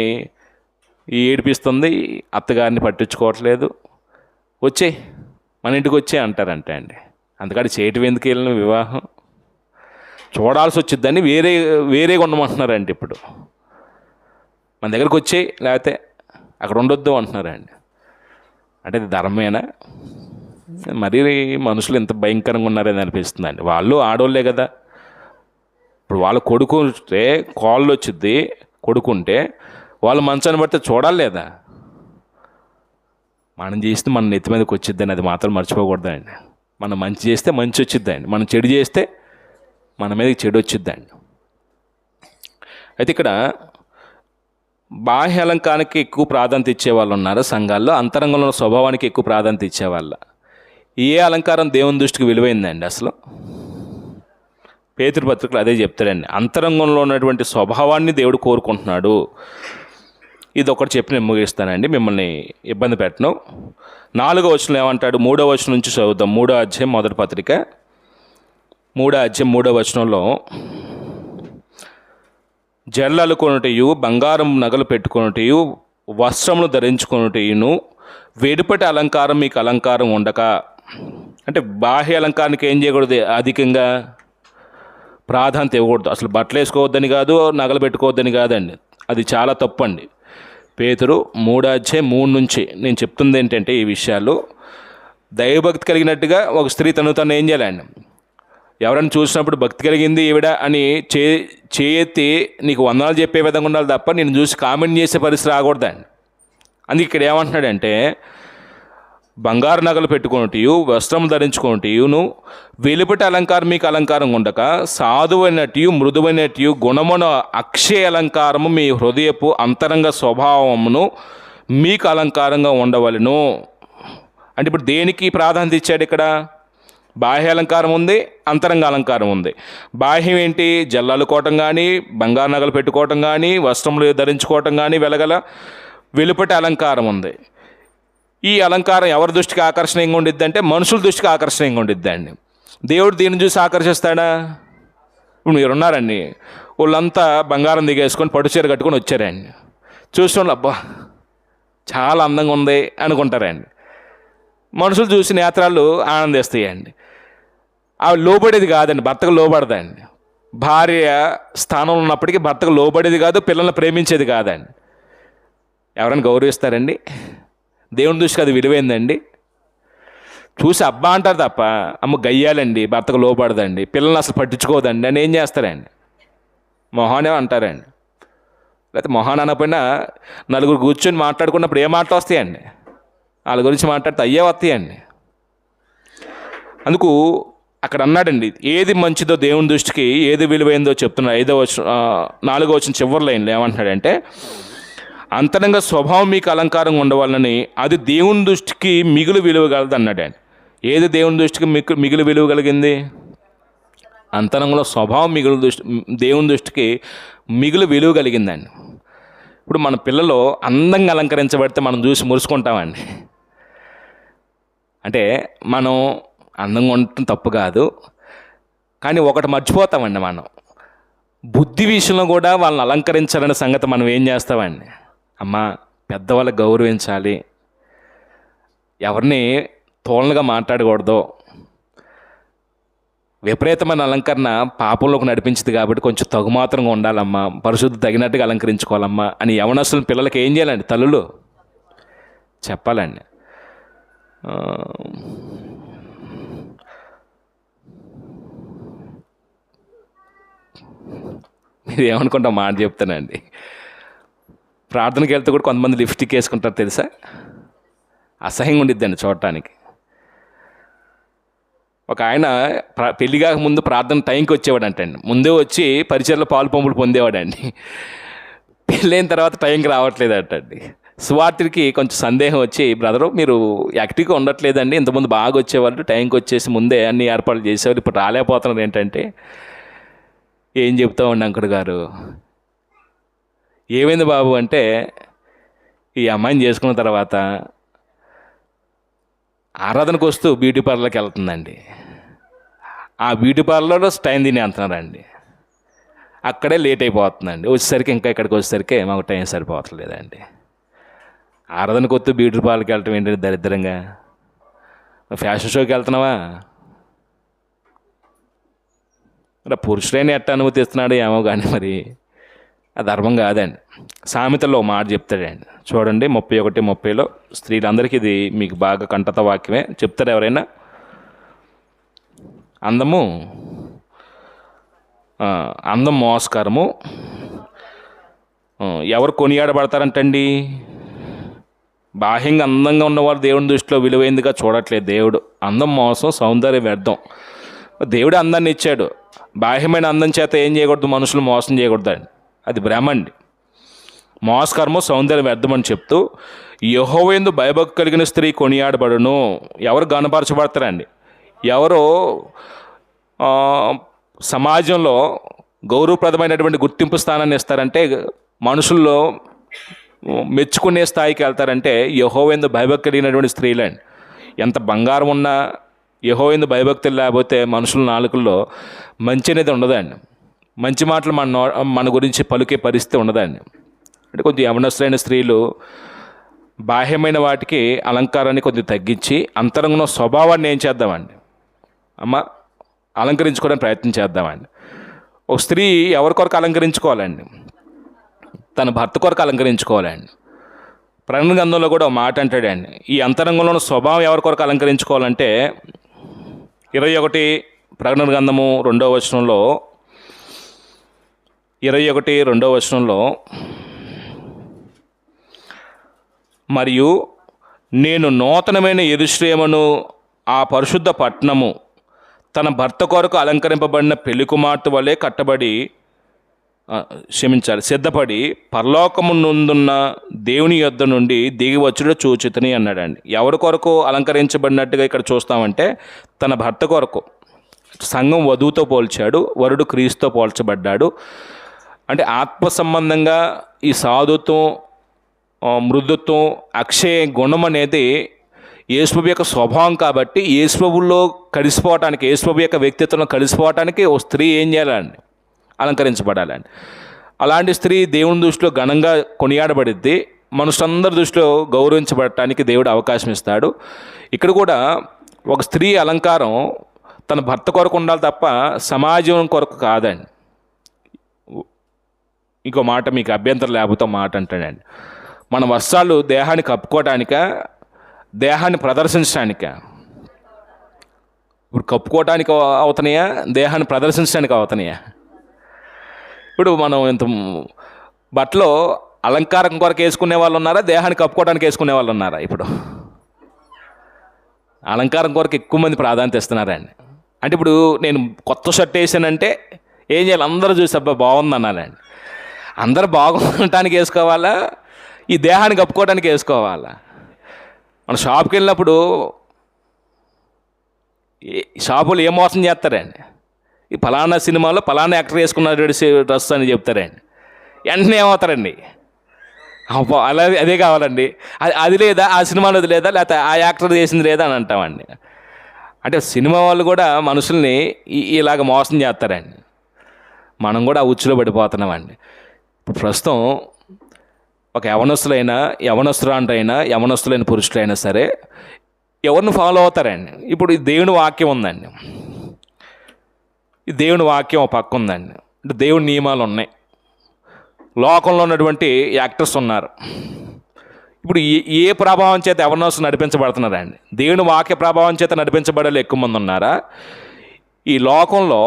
ఏడిపిస్తుంది, అత్తగారిని పట్టించుకోవట్లేదు, మన ఇంటికి వచ్చే అంటారంటే అండి. అందుకని చేయటం ఎందుకు వెళ్ళిన వివాహం చూడాల్సి వచ్చిద్దని వేరేగా ఉండమంటున్నారండి. ఇప్పుడు మన దగ్గరకు వచ్చేయి, లేకపోతే అక్కడ ఉండొద్దు అంటున్నారండి. అంటే ఇది ధర్మమేనా? మరీ మనుషులు ఎంత భయంకరంగా ఉన్నారని అనిపిస్తుందండి. వాళ్ళు ఆడవాళ్ళే కదా. ఇప్పుడు వాళ్ళు కొడుకుంటే కాళ్ళు వచ్చిద్ది, కొడుకుంటే వాళ్ళు మంచాన్ని పడితే చూడాలి లేదా? మనం చేస్తే మన నెత్తి మీదకి వచ్చిద్దని అది మాత్రం మర్చిపోకూడదండి. మనం మంచి చేస్తే మంచి వచ్చిద్దండి, మనం చెడు చేస్తే మన మీదకి చెడు వచ్చిద్దండి. అయితే ఇక్కడ బాహ్య అలంకారానికి ఎక్కువ ప్రాధాన్యత ఇచ్చేవాళ్ళు ఉన్నారు సంఘాల్లో, అంతరంగంలో స్వభావానికి ఎక్కువ ప్రాధాన్యత ఇచ్చేవాళ్ళ. ఏ అలంకారం దేవుని దృష్టికి విలువైందండి? అసలు పేతురు పత్రికలు అదే చెప్తాడండి, అంతరంగంలో ఉన్నటువంటి స్వభావాన్ని దేవుడు కోరుకుంటున్నాడు. ఇది ఒకటి చెప్పి నేను ముగిస్తానండి, మిమ్మల్ని ఇబ్బంది పెట్టను. 4వ వచనం ఏమంటాడు? 3వ వచనం నుంచి చదువుతాం. 3వ అధ్యాయం మొదటి పత్రిక 3వ అధ్యాయం 3వ వచనంలో, జడలు కొనుటయు, బంగారం నగలు పెట్టుకొనుటయు, వస్త్రములు ధరించుకొనుటయును, వెలుపటి అలంకారం మీకు అలంకారం ఉండక. అంటే బాహ్య అలంకారానికి ఏం చేయకూడదు? అధికంగా ప్రాధాన్యత ఇవ్వకూడదు. అసలు బట్టలు వేసుకోవద్దని కాదు, నగలు పెట్టుకోవద్దని కాదండి, అది చాలా తప్పు అండి. పేతురు 3వ అధ్యాయం 3 నుంచి నేను చెప్తుంది ఏంటంటే, ఈ విషయాలు దైవభక్తి కలిగినట్టుగా ఒక స్త్రీ తను ఏం చేయాలండి? ఎవరైనా చూసినప్పుడు భక్తి కలిగింది ఈవిడ అని చేయెత్తి నీకు వందనాలు చెప్పే విధంగా ఉండాలి తప్ప నేను చూసి కామెంట్ చేసే పరిస్థితి రాకూడదండి. అందుకే ఇక్కడ ఏమంటున్నాడంటే, బంగారు నగలు పెట్టుకున్నట్టు వస్త్రం ధరించుకున్నట్టును వెలుపటి అలంకారం మీకు అలంకారం ఉండక సాధువైనట్టు మృదువైనట్టు గుణమున అక్షయ అలంకారము మీ హృదయపు అంతరంగ స్వభావమును మీకు అలంకారంగా ఉండవలెను. అంటే ఇప్పుడు దేనికి ప్రాధాన్యత ఇచ్చాడు ఇక్కడ? బాహ్య అలంకారం ఉంది, అంతరంగ అలంకారం ఉంది. బాహ్యం ఏంటి? జల్లాలుకోవటం కానీ, బంగారు నగలు పెట్టుకోవటం కానీ, వస్త్రములు ధరించుకోవటం కానీ వెలగల వెలుపటి అలంకారం ఉంది. ఈ అలంకారం ఎవరి దృష్టికి ఆకర్షణీయంగా ఉండిద్ది అంటే మనుషుల దృష్టికి ఆకర్షణీయంగా ఉండిద్దండి. దేవుడు దీన్ని చూసి ఆకర్షిస్తాడా? ఇప్పుడు మీరు ఉన్నారండి, వాళ్ళంతా బంగారం దిగేసుకొని పట్టుచీర కట్టుకొని వచ్చారండి. చూసిన అబ్బా చాలా అందంగా ఉంది అనుకుంటారండి. మనుషులు చూసి నేత్రాలు ఆనందిస్తాయండి. అవి లోబడేది కాదండి, భర్తకు లోబడదండి. భార్య స్థానంలో ఉన్నప్పటికీ భర్తకు లోబడేది కాదు, పిల్లల్ని ప్రేమించేది కాదండి. ఎవరైనా గౌరవిస్తారండి? దేవుని దృష్టికి అది విలువైందండి. చూసి అబ్బా అంటారు తప్ప అమ్మ గయ్యాలండి, భర్తకు లోబడదండి, పిల్లల్ని అసలు పట్టించుకోదండి అని ఏం చేస్తారండి? మొహానే అంటారండి. లేకపోతే మొహాన్ అనకపోయినా నలుగురు కూర్చొని మాట్లాడుకున్నప్పుడు ఏ మాటలు వస్తాయండి? వాళ్ళ గురించి మాట్లాడితే అయ్యే వస్తాయండి. అందుకు అక్కడ అన్నాడండి, ఏది మంచిదో దేవుని దృష్టికి ఏది విలువైందో చెప్తున్నాడు. 4వ వచనం చివరి లైన్లో ఏమంటున్నాడంటే, అంతరంగ స్వభావం మీకు అలంకారంగా ఉండవాలని అది దేవుని దృష్టికి మిగులు విలువగలదు అన్నాడండి. ఏది దేవుని దృష్టికి మిగులు విలువ కలిగింది? అంతరంగంలో స్వభావం దేవుని దృష్టికి మిగులు విలువ కలిగిందండి. ఇప్పుడు మన పిల్లలు అందంగా అలంకరించబడితే మనం చూసి మురుసుకుంటామండి. అంటే మనం అందంగా ఉండటం తప్పు కాదు, కానీ ఒకటి మర్చిపోతామండి, మనం బుద్ధి విషయంలో కూడా వాళ్ళని అలంకరించాలనే సంగతి మనం ఏం చేస్తామండి? అమ్మ పెద్దవాళ్ళకి గౌరవించాలి, ఎవరిని తోలనగా మాట్లాడకూడదు, విపరీతమైన అలంకరణ పాపంలోకి నడిపించింది కాబట్టి కొంచెం తగుమాత్రంగా ఉండాలమ్మా, పరిశుద్ధి తగినట్టుగా అలంకరించుకోవాలమ్మా అని యవనస్తుల పిల్లలకి ఏం చేయాలండి? తల్లులు చెప్పాలండి. మీరు ఏమనుకుంటా మాట చెప్తానండి. ప్రార్థనకి వెళ్తే కూడా కొంతమంది లిప్స్టిక్ వేసుకుంటారు తెలుసా? అసహ్యంగా ఉండిద్దండి చూడటానికి. ఒక ఆయన పెళ్లి కాక ముందు ప్రార్థన టైంకి వచ్చేవాడంటండి. ముందే వచ్చి పరిచయలో పాలు పంపులు పొందేవాడండి. పెళ్ళైన తర్వాత టైంకి రావట్లేదంటండి. సువార్తికి కొంచెం సందేహం వచ్చి, బ్రదరు మీరు యాక్టివ్గా ఉండట్లేదండి, ఇంతకుముందు బాగా వచ్చేవాళ్ళు, టైంకి వచ్చేసి ముందే అన్ని ఏర్పాట్లు చేసేవాళ్ళు, ఇప్పుడు రాలేకపోతున్నారు ఏంటంటే, ఏం చెప్తామండి అంకుడు గారు, ఏమైంది బాబు అంటే, ఈ అమ్మాయిని చేసుకున్న తర్వాత ఆరాధనకు వస్తూ బ్యూటీ పార్లర్కి వెళ్తుందండి. ఆ బ్యూటీ పార్లర్లో టైం తిని అంటున్నారండి. అక్కడే లేట్ అయిపోతుందండి. వచ్చేసరికి ఇంకా ఇక్కడికి వచ్చేసరికి మాకు టైం సరిపోవట్లేదండి. ఆరాధనకు వస్తూ బ్యూటీ పార్లర్కి వెళ్ళటం ఏంటంటే దరిద్రంగా? ఫ్యాషన్ షోకి వెళ్తున్నావా? మరి పురుషుడైన ఎట్ట అనుమతిస్తున్నాడు ఏమో కానీ మరి అది ధర్మం కాదండి. సామెతల్లో మాట చెప్తాడండి చూడండి, 31:30 స్త్రీలందరికీ ఇది మీకు బాగా కంటత వాక్యమే. చెప్తారు ఎవరైనా? అందం మోసకరము, ఎవరు కొనియాడబడతారంటండి? బాహ్యంగా అందంగా ఉన్నవారు దేవుని దృష్టిలో విలువైందిగా చూడట్లేదు దేవుడు. అందం మోసం, సౌందర్యం వ్యర్థం. దేవుడు అందాన్ని ఇచ్చాడు, బాహ్యమైన అందం చేత ఏం చేయకూడదు? మనుషులు మోసం చేయకూడదండి. అది భ్రమండి. మోసకరము, సౌందర్యం వ్యర్థమని చెప్తూ, యెహోవాయందు భయభక్తి కలిగిన స్త్రీ కొనియాడబడును. ఎవరు గణపరచబడతారండి? ఎవరు సమాజంలో గౌరవప్రదమైనటువంటి గుర్తింపు స్థానాన్ని ఇస్తారంటే, మనుషుల్లో మెచ్చుకునే స్థాయికి వెళ్తారంటే యెహోవాయందు భయభక్తి కలిగినటువంటి స్త్రీలండి. ఎంత బంగారం ఉన్నా యెహోవాయందు భయభక్తులు లేకపోతే మనుషుల నాలుకల్లో మంచి అనేది ఉండదండి. మంచి మాటలు మన గురించి పలుకే పరిస్థితి ఉండదండి. అంటే కొంచెం యవనస్తులైన స్త్రీలు బాహ్యమైన వాటికి అలంకారాన్ని కొద్దిగా తగ్గించి అంతరంగంలో స్వభావాన్ని ఏం చేద్దామండి? అమ్మ అలంకరించుకోవడానికి ప్రయత్నం చేద్దామండి. ఒక స్త్రీ ఎవరి కొరకు అలంకరించుకోవాలండి? తన భర్త కొరకు అలంకరించుకోవాలండి. ప్రకటన గ్రంథంలో కూడా ఒక మాట అంటాడండి, ఈ అంతరంగంలో స్వభావం ఎవరి కొరకు అలంకరించుకోవాలంటే 21 ప్రకటన గ్రంథము 2వ వచనంలో 21:2 మరియు నేను నూతనమైన యెరూషలేమును, ఆ పరిశుద్ధ పట్టణము తన భర్త కొరకు అలంకరింపబడిన పెళ్లి కుమార్తె వలె సిద్ధపడి పరలోకము నుందున్న దేవుని యొద్ద నుండి దిగి వచ్చుట చూచితిని అన్నాడండి. ఎవరి కొరకు అలంకరించబడినట్టుగా ఇక్కడ చూస్తామంటే తన భర్త కొరకు. సంఘం వధువుతో పోల్చాడు, వరుడు క్రీస్తుతో పోల్చబడ్డాడు. అంటే ఆత్మ సంబంధంగా ఈ సాధుత్వం, మృదుత్వం, అక్షయ గుణం అనేది యేసుప్రభు యొక్క స్వభావం కాబట్టి యేసుప్రభులో కలిసిపోవటానికి, యేసుప్రభు యొక్క వ్యక్తిత్వంలో కలిసిపోవటానికి ఓ స్త్రీ ఏం చేయాలండి? అలంకరించబడాలండి. అలాంటి స్త్రీ దేవుని దృష్టిలో ఘనంగా కొనియాడబడిద్ది, మనుషులందరి దృష్టిలో గౌరవించబడటానికి దేవుడు అవకాశం ఇస్తాడు. ఇక్కడ కూడా ఒక స్త్రీ అలంకారం తన భర్త కొరకు ఉండాలి తప్ప సమాజం కొరకు కాదండి. ఇంకో మాట మీకు అభ్యంతరం లేకపోతే మాట అంటాడండి, మన వస్త్రాలు దేహాన్ని కప్పుకోవటానిక, దేహాన్ని ప్రదర్శించడానికా? ఇప్పుడు కప్పుకోవటానికి అవుతున్నాయా, దేహాన్ని ప్రదర్శించడానికి అవుతున్నాయా? ఇప్పుడు మనం ఇంత బట్టలు అలంకారం కొరకు వేసుకునే వాళ్ళు ఉన్నారా, దేహాన్ని కప్పుకోవడానికి వేసుకునే వాళ్ళు ఉన్నారా? ఇప్పుడు అలంకారం కొరకు ఎక్కువ మంది ప్రాధాన్యత ఇస్తున్నారండి. అంటే ఇప్పుడు నేను కొత్త షర్ట్ వేసానంటే ఏం చేయాలి? అందరూ చూసి అబ్బా బాగుంది అనాలండి. అందరూ బాగుండటానికి వేసుకోవాలా, ఈ దేహాన్ని కప్పుకోవడానికి వేసుకోవాలా? మన షాప్కి వెళ్ళినప్పుడు షాపులు ఏం మోసం చేస్తారండి? ఈ ఫలానా సినిమాలో ఫలానా యాక్టర్ వేసుకున్న డ్రెస్ అని చెప్తారండి. వెంటనే ఏమవుతారండి? అలా అదే కావాలండి, అది లేదా, ఆ సినిమాలో అది లేదా, లేకపోతే ఆ యాక్టర్ చేసింది లేదా అని అంటామండి. అంటే సినిమా వాళ్ళు కూడా మనుషుల్ని ఇలాగ మోసం చేస్తారండి. మనం కూడా ఆ ఉచ్చులో పడిపోతున్నామండి. ఇప్పుడు ప్రస్తుతం ఒక యవనస్తులైన పురుషులైనా సరే ఎవరిని ఫాలో అవుతారండి? ఇప్పుడు ఈ దేవుని వాక్యం ఉందండి, ఈ దేవుని వాక్యం పక్క ఉందండి, అంటే దేవుని నియమాలు ఉన్నాయి. లోకంలో ఉన్నటువంటి యాక్టర్స్ ఉన్నారు. ఇప్పుడు ఏ ప్రభావం చేత యవనస్తులు నడిపించబడుతున్నారండి? దేవుని వాక్య ప్రభావం చేత నడిపించబడేలు ఎక్కువ మంది ఉన్నారా? ఈ లోకంలో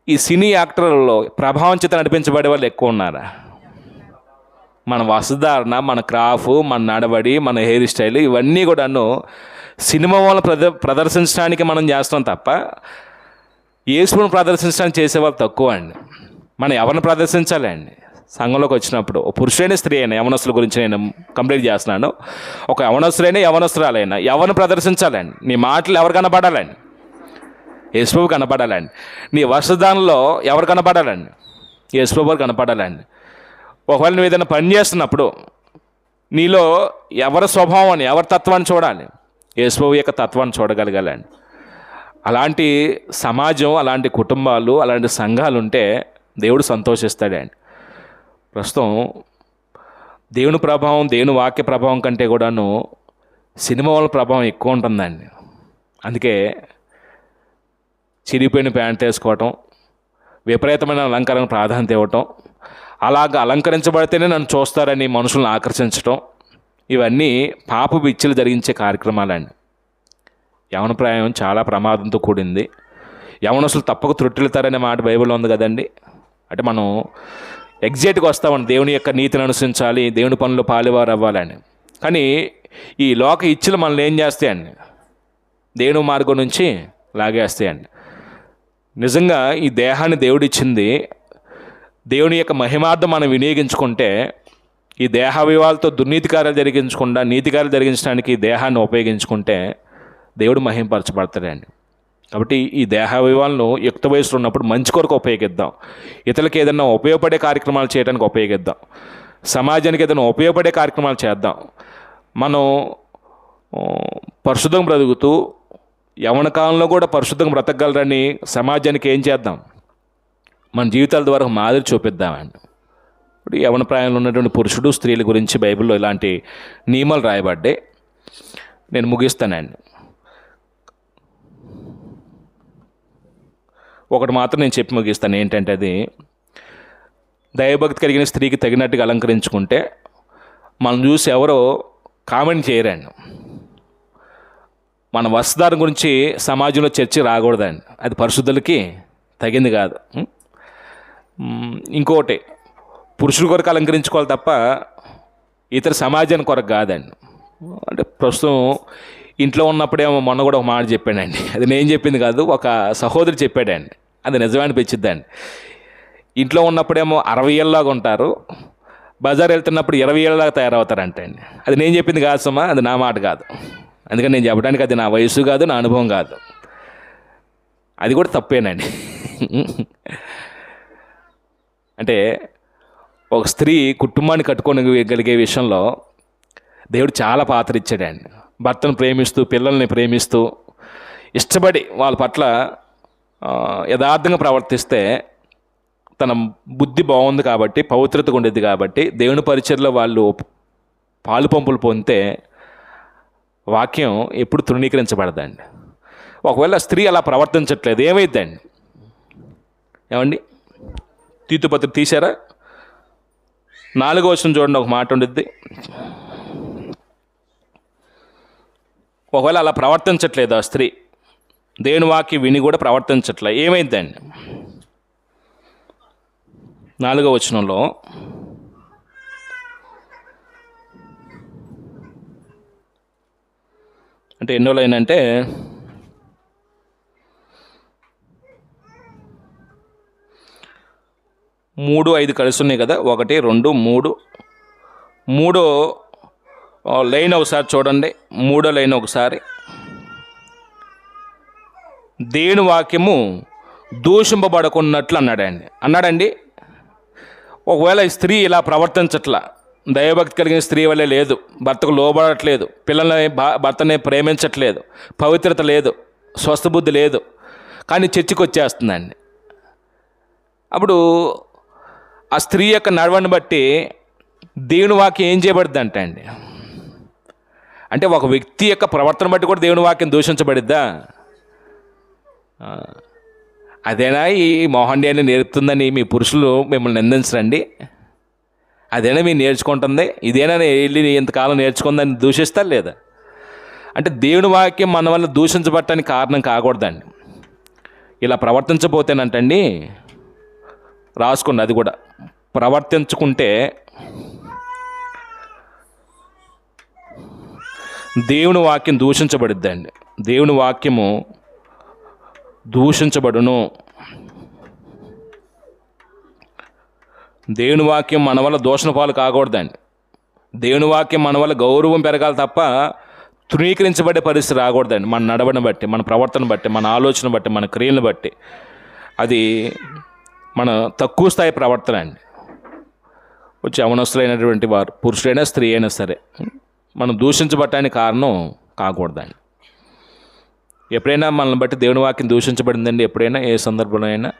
ఈ సినీ యాక్టర్లలో ప్రభావం చేత నడిపించబడే వాళ్ళు ఎక్కువ ఉన్నారా? మన వస్త్రధారణ, మన క్రాఫ్, మన నడవడి, మన హెయిర్ స్టైల్ ఇవన్నీ కూడాను సినిమా వాళ్ళని ప్రదర్శించడానికి మనం చేస్తాం తప్ప యేసుని ప్రదర్శించడానికి చేసేవాళ్ళు తక్కువ అండి. మనం ఎవరిని ప్రదర్శించాలి అండి? సంఘంలోకి వచ్చినప్పుడు ఓ పురుషుడైన స్త్రీ అయినా, యవనస్తుల గురించి నేను కంప్లీట్ చేస్తున్నాను. ఒక యవనస్తులైనా యవనస్తురాలైనా ఎవరిని ప్రదర్శించాలండి? నీ మాటలు ఎవరు కనపడాలండి? యేసుప్రభు కనపడాలండి. నీ వస్త్రధారణలో ఎవరు కనపడాలండి? యేసుప్రభు కనపడాలండి. ఒకవేళ నువ్వు ఏదైనా పని చేస్తున్నప్పుడు నీలో ఎవరి స్వభావాన్ని, ఎవరి తత్వాన్ని చూడాలి? యేసుప్రభు యొక్క తత్వాన్ని చూడగలగాలండి. అలాంటి సమాజం, అలాంటి కుటుంబాలు, అలాంటి సంఘాలు ఉంటే దేవుడు సంతోషిస్తాడండి. ప్రస్తుతం దేవుని ప్రభావం, దేవుని వాక్య ప్రభావం కంటే కూడాను సినిమా వాళ్ళ ప్రభావం ఎక్కువ ఉంటుందండి. అందుకే చిరిగిపోయిన ప్యాంట్ వేసుకోవటం, విపరీతమైన అలంకరణ ప్రాధాన్యత ఇవ్వటం, అలాగ అలంకరించబడితేనే నన్ను చూస్తారని మనుషులను ఆకర్షించటం, ఇవన్నీ పాపపు ఇచ్చలు జరిగించే కార్యక్రమాలండి. యవన ప్రాయం చాలా ప్రమాదంతో కూడింది. యవనస్తులు తప్పక త్రుట్టిల్తారనే మాట బైబిల్లో ఉంది కదండి. అంటే మనం ఎగ్జాక్ట్గా వస్తామండి, దేవుని యొక్క నీతిని అనుసరించాలి, దేవుని పనులు పాలువారు అవ్వాలని. కానీ ఈ లోక ఇచ్చలు మనల్ని ఏం చేస్తాయండి? దేవుని మార్గం నుంచి లాగేస్తాయండి. నిజంగా ఈ దేహాన్ని దేవుడిచ్చింది దేవుని యొక్క మహిమార్థం మనం వినియోగించుకుంటే, ఈ దేహావివాలతో దుర్నీతి కార్యాలు జరిగించకుండా నీతి కార్యాలు జరిగించడానికి ఈ దేహాన్ని ఉపయోగించుకుంటే దేవుడు మహిమపరచబడతాడండి. కాబట్టి ఈ దేహావివాలను యుక్త వయసులో ఉన్నప్పుడు మంచి కొరకు ఉపయోగిద్దాం. ఇతరులకు ఏదైనా ఉపయోగపడే కార్యక్రమాలు చేయడానికి ఉపయోగిద్దాం. సమాజానికి ఏదైనా ఉపయోగపడే కార్యక్రమాలు చేద్దాం. మనం పరిశుద్ధంగా బ్రతుకుతూ యవన కాలంలో కూడా పరిశుద్ధంగా బ్రతకగలరని సమాజానికి ఏం చేద్దాం? మన జీవితాల ద్వారా మాదిరి చూపిద్దామండి. ఇప్పుడు యవన ప్రాయంలో ఉన్నటువంటి పురుషుడు, స్త్రీల గురించి బైబిల్లో ఇలాంటి నియమాలు రాయబడ్డాయి. నేను ముగిస్తానండి. ఒకటి మాత్రం నేను చెప్పి ముగిస్తాను. ఏంటంటే అది దైవభక్తి కలిగిన స్త్రీకి తగినట్టుగా అలంకరించుకుంటే మనం చూసి ఎవరో కామెంట్ చేయరండి. మన వస్త్రధారణ గురించి సమాజంలో చర్చ రాకూడదండి, అది పరిశుద్ధులకి తగింది కాదు. ఇంకోటి, పురుషుల కొరకు అలంకరించుకోవాలి తప్ప ఇతర సమాజానికి కొరకు కాదండి. అంటే ప్రస్తుతం ఇంట్లో ఉన్నప్పుడేమో మొన్న కూడా ఒక మాట చెప్పాడండి. అది నేను చెప్పింది కాదు, ఒక సహోదరు చెప్పాడండి. అది నిజమే అనిపించిద్దండి. ఇంట్లో ఉన్నప్పుడేమో 60 ఏళ్ళలాగా ఉంటారు, బజార్ వెళ్తున్నప్పుడు 20 ఏళ్ళలాగా తయారవుతారంట అండి. అది నేను చెప్పింది కాదు సుమా, అది నా మాట కాదు. అందుకని నేను చెప్పడానికి అది నా వయసు కాదు, నా అనుభవం కాదు. అది కూడా తప్పేనండి. అంటే ఒక స్త్రీ కుటుంబాన్ని కట్టుకోగలిగే విషయంలో దేవుడు చాలా పాత్ర ఇచ్చాడండి. భర్తను ప్రేమిస్తూ, పిల్లల్ని ప్రేమిస్తూ, ఇష్టపడి వాళ్ళ పట్ల యథార్థంగా ప్రవర్తిస్తే తన బుద్ధి బాగుంది కాబట్టి, పవిత్రతగా ఉండేది కాబట్టి, దేవుని పరిచర్లో వాళ్ళు పాలు పంపులు పొందితే వాక్యం ఎప్పుడు తృణీకరించబడదండి. ఒకవేళ స్త్రీ అలా ప్రవర్తించట్లేదు ఏమైద్దండి? ఏమండి, తీతుపత్రి తీశారా? 4వ వచనం చూడండి, ఒక మాట ఉండిద్ది. ఒకవేళ అలా ప్రవర్తించట్లేదు ఆ స్త్రీ, దేవుని వాక్యం విని కూడా ప్రవర్తించట్లే, ఏమైందండి? 4వ వచనంలో అంటే ఎన్నో లైన్ అంటే 3-5 కలిసి ఉన్నాయి కదా, 1, 2, 3. 3వ లైన్ ఒకసారి చూడండి. 3వ లైన్ ఒకసారి. దేవుని వాక్యము దూషింపబడకున్నట్లు అన్నాడండి. ఒకవేళ ఈ స్త్రీ ఇలా ప్రవర్తించట్లా, దైవభక్తి కలిగిన స్త్రీ వల్లే లేదు, భర్తకు లోబడట్లేదు, పిల్లల్ని భర్తని ప్రేమించట్లేదు, పవిత్రత లేదు, స్వస్థబుద్ధి లేదు, కానీ చర్చికి వచ్చేస్తుందండి. అప్పుడు ఆ స్త్రీ యొక్క నడవడిని బట్టి దేవుని వాక్యం ఏం చేయబడుద్ది అండి? అంటే ఒక వ్యక్తి యొక్క ప్రవర్తన బట్టి కూడా దేవుని వాక్యం దూషించబడిద్దా? అదేనా ఈ మోహండ్యాన్ని నేర్పుతుందని మీ పురుషులు మిమ్మల్ని నిందించరండి? అదేనా మీరు నేర్చుకుంటుంది? ఇదేనా వెళ్ళి ఇంతకాలం నేర్చుకుందని దూషిస్తారు లేదా? అంటే దేవుని వాక్యం మన వల్ల దూషించబడటానికి కారణం కాకూడదండి. ఇలా ప్రవర్తించబోతేనంటండి, రాసుకోండి అది కూడా, ప్రవర్తించుకుంటే దేవుని వాక్యం దూషించబడిద్దండి. దేవుని వాక్యము దూషించబడును. దేవుని వాక్యం మన వల్ల దూషణ పాలు కాకూడదండి. దేవుని వాక్యం మన వల్ల గౌరవం పెరగాలి తప్ప తృణీకరించబడే పరిస్థితి రాకూడదండి. మన నడవడిని బట్టి, మన ప్రవర్తన బట్టి, మన ఆలోచన బట్టి, మన క్రియలను బట్టి. అది మన తక్కువ స్థాయి ప్రవర్తన అండి. వచ్చి యవనస్తులైనటువంటి వారు, పురుషుడైనా స్త్రీ అయినా సరే, మనం దూషించబడటానికి కారణం కాకూడదండి. ఎప్పుడైనా మనల్ని బట్టి దేవుని వాక్యం దూషించబడిందండి? ఎప్పుడైనా ఏ సందర్భంలో అయినా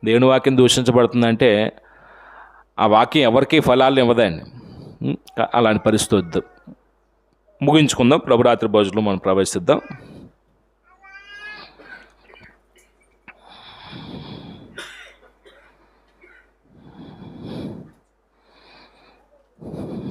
దేవుని వాక్యం దూషించబడుతుందంటే ఆ వాక్యం ఎవరికి ఫలాలను ఇవ్వదండి. అలాంటి పరిస్థితి వద్దు. ముగించుకుందాం. ప్రభురాత్రి భోజనంలో మనం ప్రవేశిద్దాం.